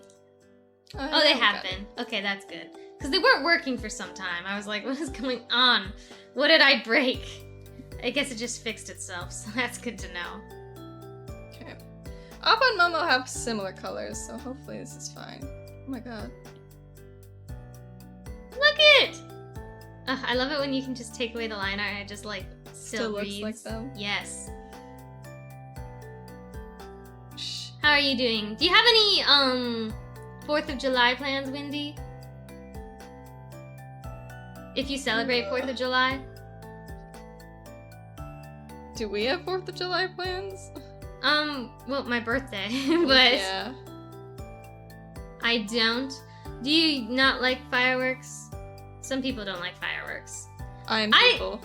Oh, they have been. Okay, that's good. Because they weren't working for some time. I was like, what is going on? What did I break? I guess it just fixed itself, so that's good to know. Okay. Appa and Momo have similar colors, so hopefully this is fine. Oh my god. Look it! Ugh, I love it when you can just take away the line art and it just, like, still looks reads. like them. Yes. How are you doing? Do you have any, 4th of July plans, Windy? If you celebrate 4th of July? Do we have 4th of July plans? Well, my birthday, but Yeah. I don't. Do you not like fireworks? Some people don't like fireworks. I'm people.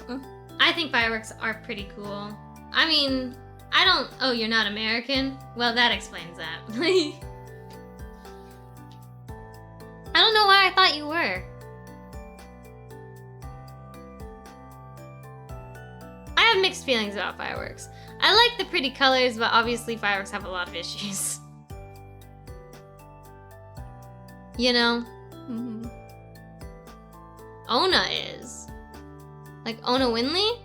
I think fireworks are pretty cool. I mean, I don't... Oh, you're not American? Well, that explains that. I don't know why I thought you were. I have mixed feelings about fireworks. I like the pretty colors, but obviously fireworks have a lot of issues. You know? Mm-hmm. Ona is. Like Ona Winley?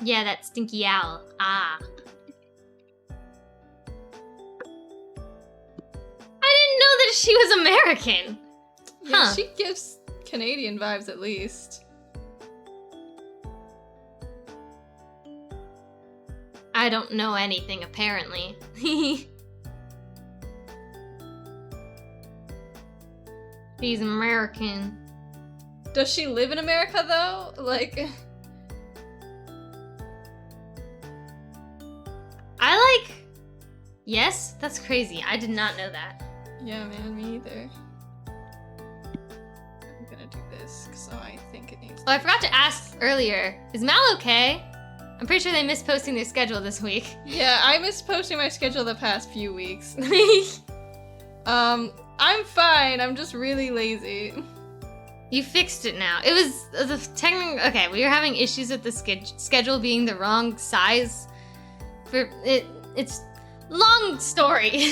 Yeah, that stinky owl. Ah. I didn't know that she was American. Yeah, Huh. she gives Canadian vibes at least. I don't know anything, apparently. She's American. Does she live in America though? Like, I like... Yes? That's crazy. I did not know that. yeah, man, me either. I'm gonna do this because I think it needs. Oh, I forgot to ask earlier. Is Mal okay? I'm pretty sure they missed posting their schedule this week. Yeah, I missed posting my schedule the past few weeks. I'm fine. I'm just really lazy. You fixed it now. It was the technical. Okay, we were having issues with the schedule being the wrong size. For it, it's long story.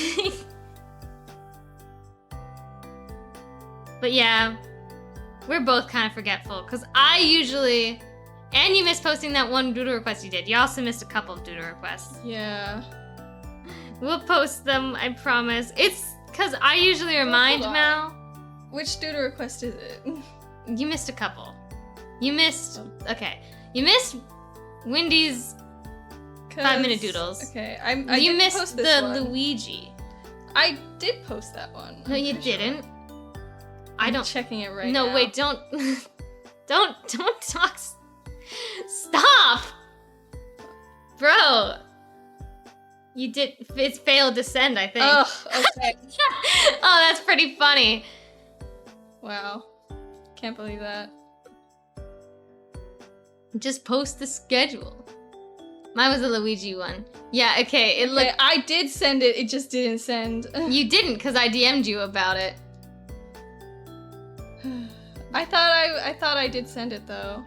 But yeah, we're both kind of forgetful because I usually. And you missed posting that one doodle request you did. You also missed a couple of doodle requests. Yeah. We'll post them, I promise. It's because I usually remind hold on. Mal. Which doodle request is it? You missed a couple. You missed... Okay. You missed Wendy's 5-minute doodles. Okay, I You didn't missed post this the one. Luigi. I did post that one. No, I'm you pretty sure. didn't. I I'm don't... checking it right no, now. wait, don't... don't talk... Stop! Bro. You did... It's failed to send, I think. Oh, okay. Oh, that's pretty funny. Wow. Can't believe that. Just post the schedule. Mine was a Luigi one. Yeah, okay, it looked... Okay, I did send it, it just didn't send. You didn't, because I DM'd you about it. I thought I did send it though.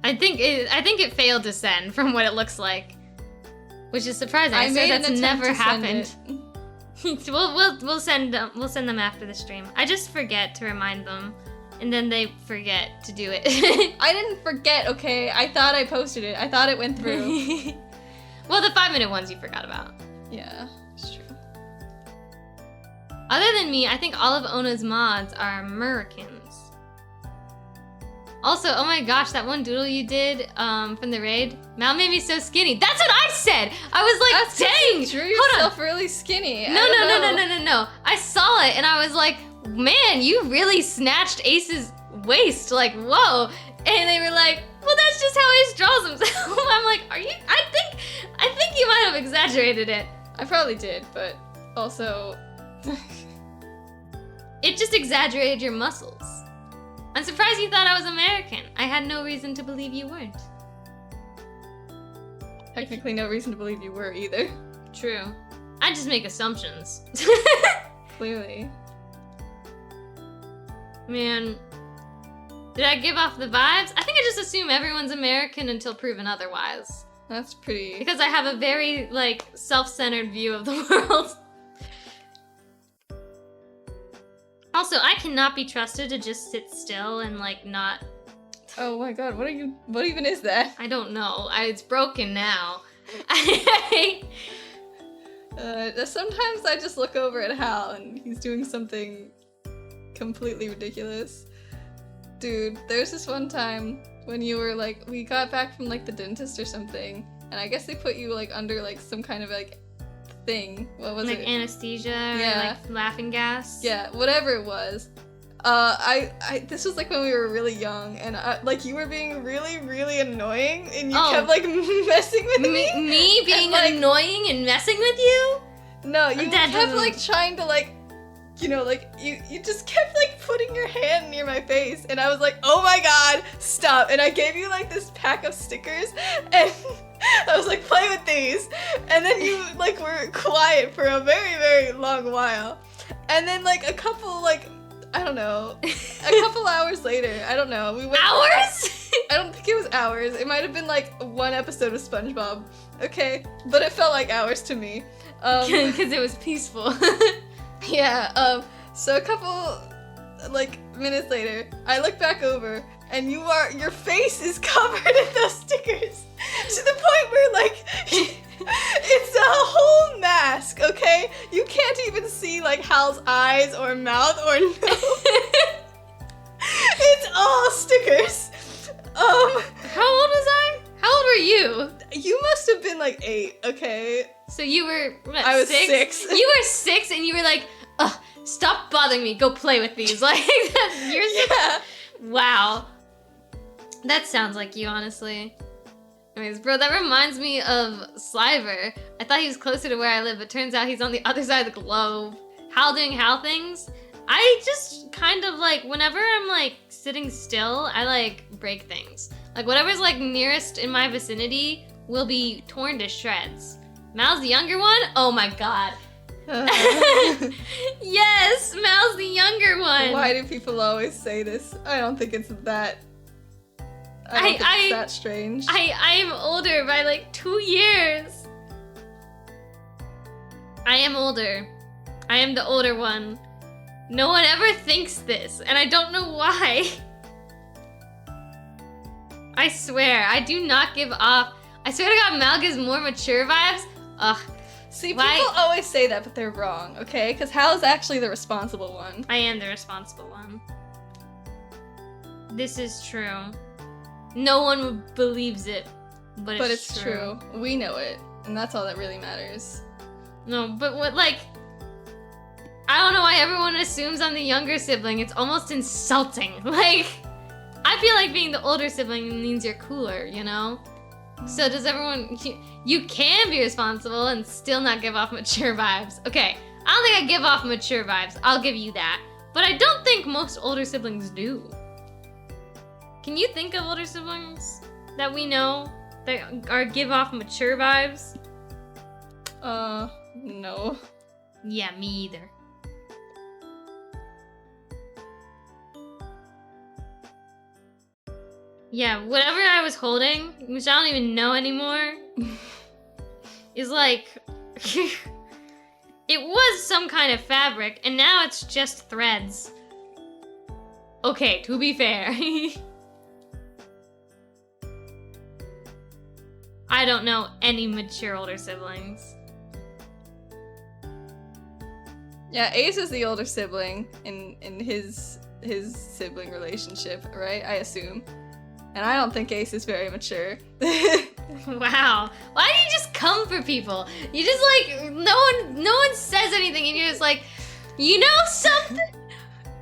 I think it failed to send from what it looks like. Which is surprising. I So made that's an attempt never to send happened. it. we'll send them after the stream. I just forget to remind them, and then they forget to do it. I didn't forget, okay? I thought I posted it. I thought it went through. Well, the 5-minute ones you forgot about. Yeah, it's true. Other than me, I think all of Ona's mods are Americans. Also, oh my gosh, that one doodle you did from the raid, Mal made me so skinny. That's what I said! I was like, That's 'cause dang! you drew Hold on. yourself really skinny. No. I saw it and I was like, man, you really snatched Ace's waist. Like, whoa. And they were like, well, that's just how Ace draws himself. I'm like, are you? I think you might have exaggerated it. I probably did, but also... It just exaggerated your muscles. I'm surprised you thought I was American. I had no reason to believe you weren't. Technically no reason to believe you were either. True. I just make assumptions. Clearly. Man, did I give off the vibes? I think I just assume everyone's American until proven otherwise. That's pretty... Because I have a very, like, self-centered view of the world. Also, I cannot be trusted to just sit still and, like, not... Oh my god, what even is that? I don't know. It's broken now. Sometimes I just look over at Hal and he's doing something completely ridiculous. Dude, there's this one time when you were like, we got back from like the dentist or something, and I guess they put you like under like some kind of like thing. What was Like it? anesthesia or, Yeah. like, laughing gas. Yeah, whatever it was. This was like when we were really young, and like you were being really, really annoying, and you kept like messing with me. Me being like, annoying and messing with you? No, you kept like trying to like, you know, like you just kept like putting your hand near my face, and I was like, oh my god, stop! And I gave you like this pack of stickers, and I was like, play with these, and then you like were quiet for a very, very long while, and then like a couple like. I don't know. A couple hours later, I don't know. We went hours? I don't think it was hours. It might have been like one episode of SpongeBob. Okay, but it felt like hours to me. Because it was peaceful. Yeah. So a couple like minutes later, I look back over, and your face is covered in those stickers to the point where like it's a whole mask. Okay, you can't even see like Hal's eyes or mouth or nose. It's all stickers. How old was I? How old were you? You must have been like 8. Okay. So you were what, I was 6? 6. You were 6, and you were like, ugh, stop bothering me. Go play with these. Like, you're yeah. Wow. That sounds like you, honestly. Anyways, bro, that reminds me of Sliver. I thought he was closer to where I live, but turns out he's on the other side of the globe. Hal doing Hal things. I just kind of like, whenever I'm like sitting still, I like break things. Like whatever's like nearest in my vicinity will be torn to shreds. Mal's the younger one? Oh my god. Yes, Mal's the younger one. Why do people always say this? I don't think it's that. I don't think it's that strange. I am older by like 2 years. I am older. I am the older one. No one ever thinks this, and I don't know why. I swear, I do not give off. I swear to God, Mal gives more mature vibes. Ugh. See, people always say that, but they're wrong, okay? Because Hal is actually the responsible one. I am the responsible one. This is true. No one believes it, but it's true. We know it, and that's all that really matters. No, but what, like, I don't know why everyone assumes I'm the younger sibling. It's almost insulting. Like, I feel like being the older sibling means you're cooler, you know? So does everyone, you can be responsible and still not give off mature vibes. Okay, I don't think I give off mature vibes. I'll give you that. But I don't think most older siblings do. Can you think of older siblings that we know that give off mature vibes? No. Yeah, me either. Yeah, whatever I was holding, which I don't even know anymore, is like, it was some kind of fabric, and now it's just threads. Okay, to be fair. I don't know any mature older siblings. Yeah, Ace is the older sibling in his sibling relationship, right? I assume. And I don't think Ace is very mature. Wow. Why do you just come for people? You just like, no one says anything and you're just like, you know something?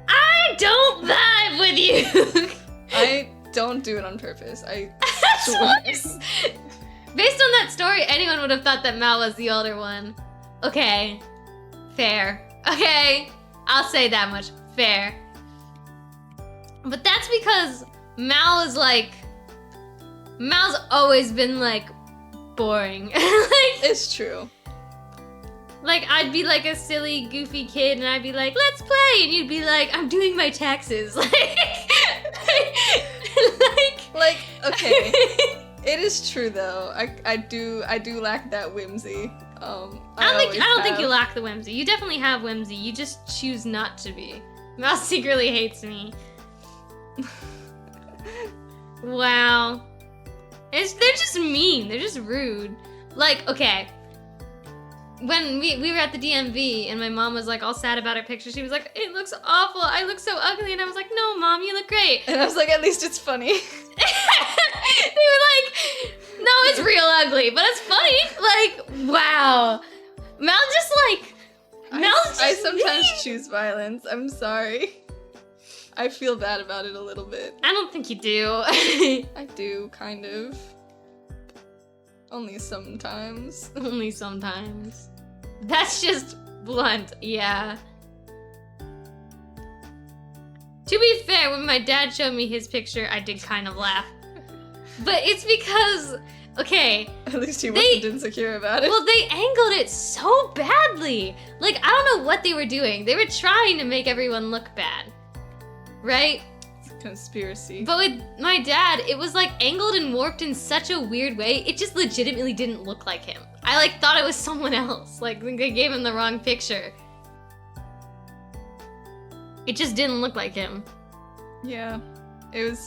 I don't vibe with you. I don't do it on purpose. I swear. Based on that story, anyone would have thought that Mal was the older one. Okay. Fair. Okay. I'll say that much. Fair. But that's because Mal is like, Mal's always been like boring. Like, it's true. Like, I'd be like a silly, goofy kid and I'd be like, let's play! And you'd be like, I'm doing my taxes. Like, okay. It is true though. I do lack that whimsy. I don't think you lack the whimsy. You definitely have whimsy. You just choose not to be. Mal secretly hates me. Wow. They're just mean. They're just rude. Like, okay. When we were at the DMV and my mom was like all sad about her picture, she was like, it looks awful. I look so ugly. And I was like, no, Mom, you look great. And I was like, at least it's funny. They were like, no, it's real ugly, but it's funny. Like, wow. I sometimes choose violence. I'm sorry. I feel bad about it a little bit. I don't think you do. I do, kind of. Only sometimes. Only sometimes. That's just blunt, yeah. To be fair, when my dad showed me his picture, I did kind of laugh. But it's because, okay. At least he wasn't insecure about it. Well, they angled it so badly. Like, I don't know what they were doing. They were trying to make everyone look bad. Right? It's a conspiracy. But with my dad, it was like angled and warped in such a weird way, it just legitimately didn't look like him. I like thought it was someone else. Like, they gave him the wrong picture. It just didn't look like him. Yeah.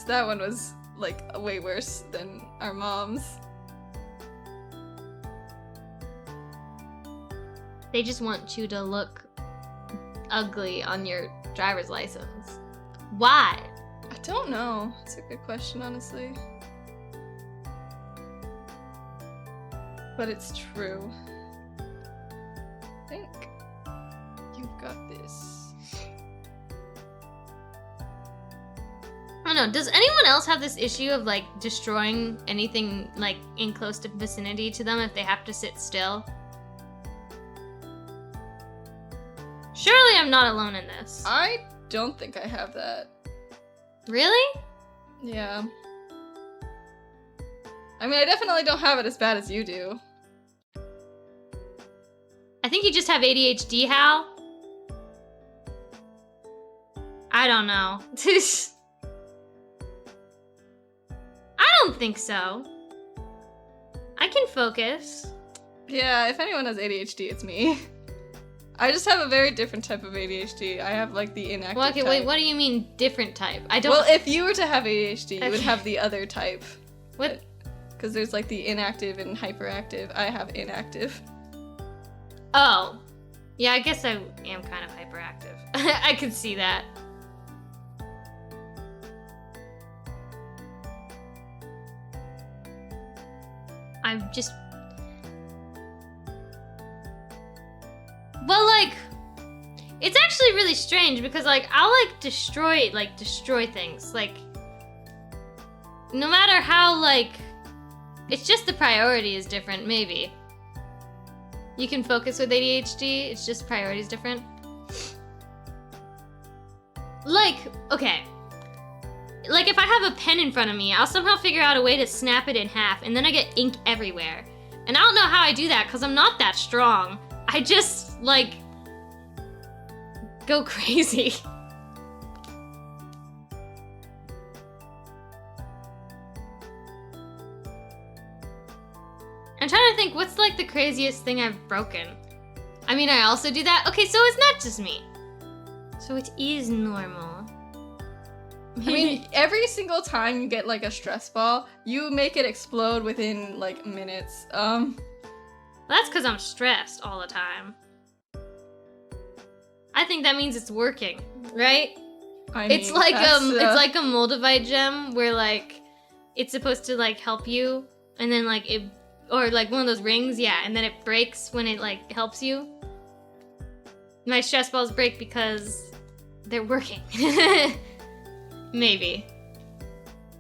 That one was, like, way worse than our mom's. They just want you to look ugly on your driver's license. Why? I don't know. It's a good question, honestly. But it's true. I think you've got this. I don't know, does anyone else have this issue of, like, destroying anything, like, in close vicinity to them if they have to sit still? Surely I'm not alone in this. I don't think I have that. Really? Yeah. I mean, I definitely don't have it as bad as you do. I think you just have ADHD, Hal. I don't know. I don't think so. I can focus. Yeah, if anyone has ADHD, it's me. I just have a very different type of ADHD. I have, like, the inactive Well, okay, type. wait, what do you mean different type? I don't. Well, if you were to have ADHD, you would have the other type. What? Because there's, like, the inactive and hyperactive. I have inactive. Oh. Yeah, I guess I am kind of hyperactive. I could see that. I'm just... Well, like, it's actually really strange because, like, I'll, like, destroy things. Like, no matter how, like, it's just the priority is different, maybe. You can focus with ADHD, it's just priority's different. Like, okay. Like, if I have a pen in front of me, I'll somehow figure out a way to snap it in half, and then I get ink everywhere. And I don't know how I do that, because I'm not that strong. I just, like, go crazy. I'm trying to think, what's, like, the craziest thing I've broken? I mean, I also do that. Okay, so it's not just me. So it is normal. I mean, every single time you get, like, a stress ball, you make it explode within, like, minutes. That's because I'm stressed all the time. I think that means it's working, right? I mean, it's like a Moldavite gem where, like, it's supposed to, like, help you, and then, like, it, or like one of those rings, yeah, and then it breaks when it, like, helps you. My stress balls break because they're working. Maybe.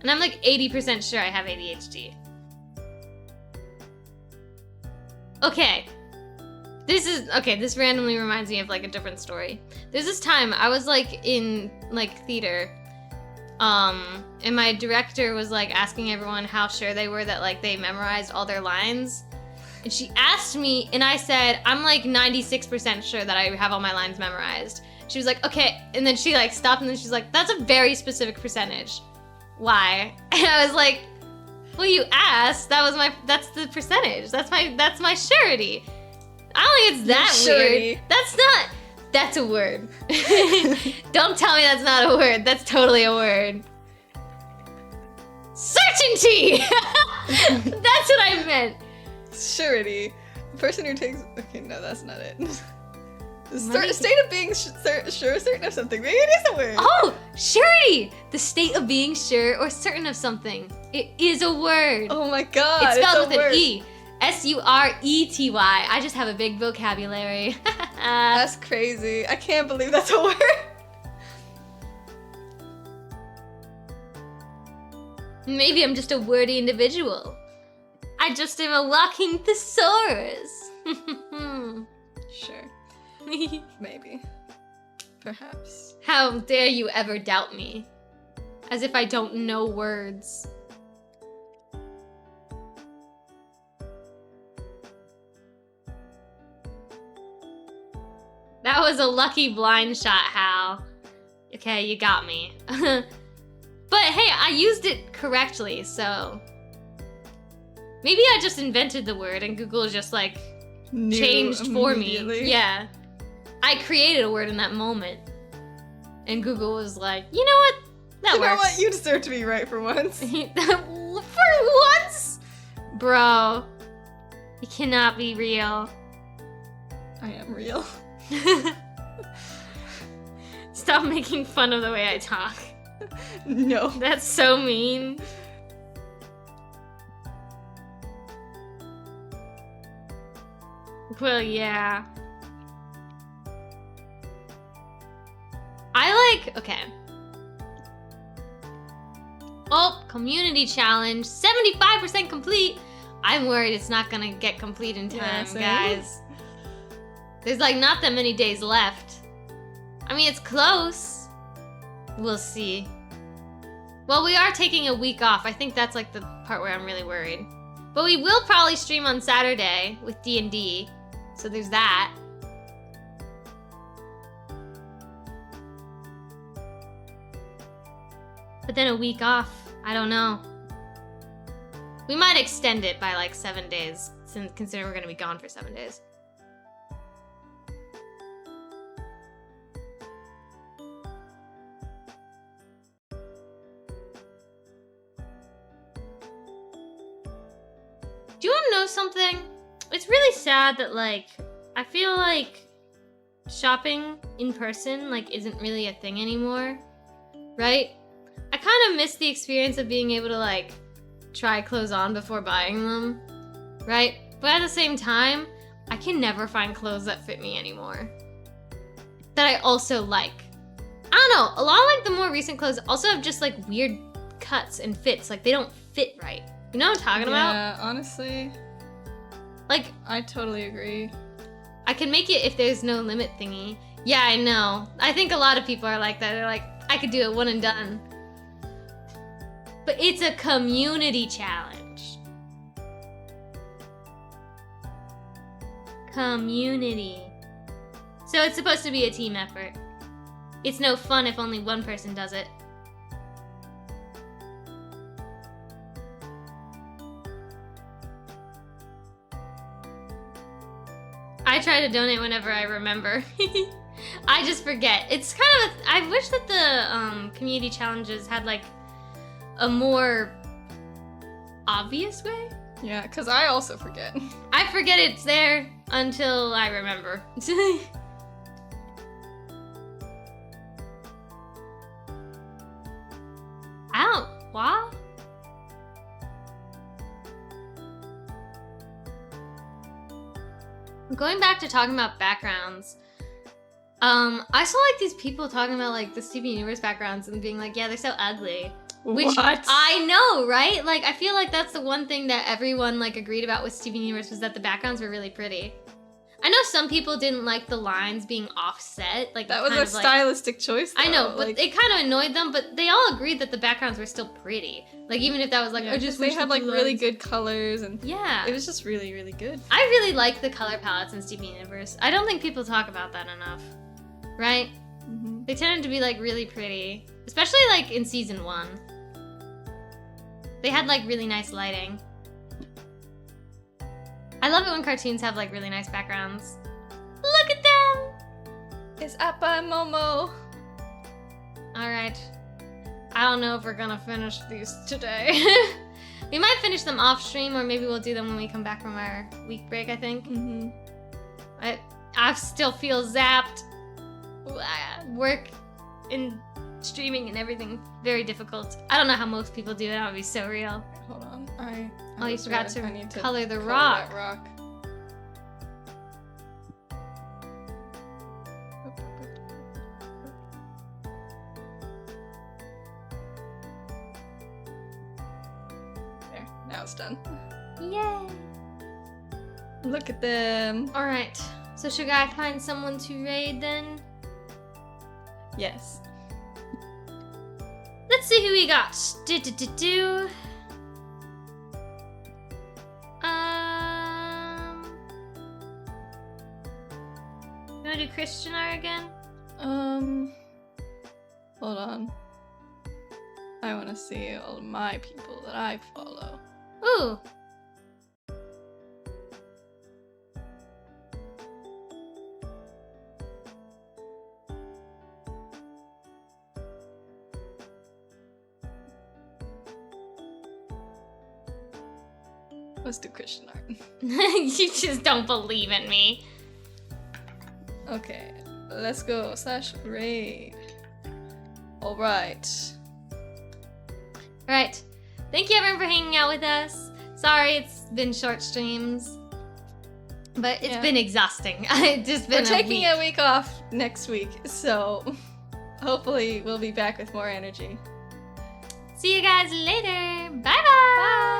And I'm like 80% sure I have ADHD. Okay. This randomly reminds me of, like, a different story. There's this time I was, like, in, like, theater, and my director was, like, asking everyone how sure they were that, like, they memorized all their lines. And she asked me, and I said, I'm, like, 96% sure that I have all my lines memorized. She was like, okay, and then she, like, stopped, and then she's like, that's a very specific percentage. Why? And I was like, well, you asked, that's the percentage. That's my surety. I don't think it's that surety. Weird. That's a word. Don't tell me that's not a word. That's totally a word. Certainty! That's what I meant. Surety. The person who takes... Okay, no, that's not it. The Money- state of being sure, certain of something. Maybe it is a word. Oh, surety! The state of being sure or certain of something. It is a word. Oh my god, It's spelled with a word. an E. Surety. I just have a big vocabulary. That's crazy. I can't believe that's a word. Maybe I'm just a wordy individual. I just am a walking thesaurus. Sure. Maybe. Perhaps. How dare you ever doubt me? As if I don't know words. That was a lucky blind shot, Hal. Okay, you got me. But hey, I used it correctly, so... Maybe I just invented the word and Google just like changed for me. Yeah. I created a word in that moment. And Google was like, you know what? That works. You know what? You deserve to be right for once. For once? Bro. You cannot be real. I am real. Stop making fun of the way I talk. No. That's so mean. Well, yeah. Okay. Oh, community challenge. 75% complete. I'm worried it's not gonna get complete in time, guys. There's like not that many days left. I mean, it's close. We'll see. Well, we are taking a week off. I think that's like the part where I'm really worried. But we will probably stream on Saturday with D&D. So there's that. But then a week off, I don't know. We might extend it by like 7 days, since considering we're gonna be gone for 7 days. Do you want to know something? It's really sad that like, I feel like shopping in person like isn't really a thing anymore, right? I kind of miss the experience of being able to like try clothes on before buying them, right? But at the same time, I can never find clothes that fit me anymore. That I also like. I don't know, a lot of like the more recent clothes also have just like weird cuts and fits, like they don't fit right. You know what I'm talking about? Yeah, honestly. Like, I totally agree. I can make it if there's no limit thingy. Yeah, I know. I think a lot of people are like that. They're like, I could do it one and done. But it's a community challenge. Community. So it's supposed to be a team effort. It's no fun if only one person does it. I try to donate whenever I remember. I just forget. It's kind of I wish that the community challenges had like a more obvious way. Yeah, because I also forget. I forget it's there until I remember. What? Going back to talking about backgrounds, I saw like these people talking about like the Steven Universe backgrounds and being like, yeah, they're so ugly. Which What? I know, right? Like, I feel like that's the one thing that everyone like agreed about with Steven Universe was that the backgrounds were really pretty. I know some people didn't like the lines being offset. Like That was kind a of, like, stylistic choice, though. I know, but like, it kind of annoyed them. But they all agreed that the backgrounds were still pretty. Like even if that was like, yeah, I just they wish had the like blue really lines- good colors, and Yeah, it was just really, really good. I really like the color palettes in Steven Universe. I don't think people talk about that enough, right? Mm-hmm. They tended to be like really pretty, especially like in season 1. They had like really nice lighting. I love it when cartoons have like really nice backgrounds. Look at them! It's Appa and Momo. Alright. I don't know if we're gonna finish these today. We might finish them off stream, or maybe we'll do them when we come back from our week break, I think. Mm-hmm. I still feel zapped. Work and streaming and everything, very difficult. I don't know how most people do it. That would be so real. Hold on. I Oh, you forgot realized to I need to color the color rock. that rock. Now it's done. Yay! Look at them. Alright, so should I find someone to raid then? Yes. Let's see who we got. You wanna do Christian R again? Hold on. I want to see all of my people that I follow. Ooh. Let's do Christian art. You just don't believe in me. Okay, let's go /raid. Alright. Alright. Thank you everyone for hanging out with us. Sorry it's been short streams. But it's been exhausting. It's just been We're taking a week off next week, so hopefully we'll be back with more energy. See you guys later. Bye-bye. Bye!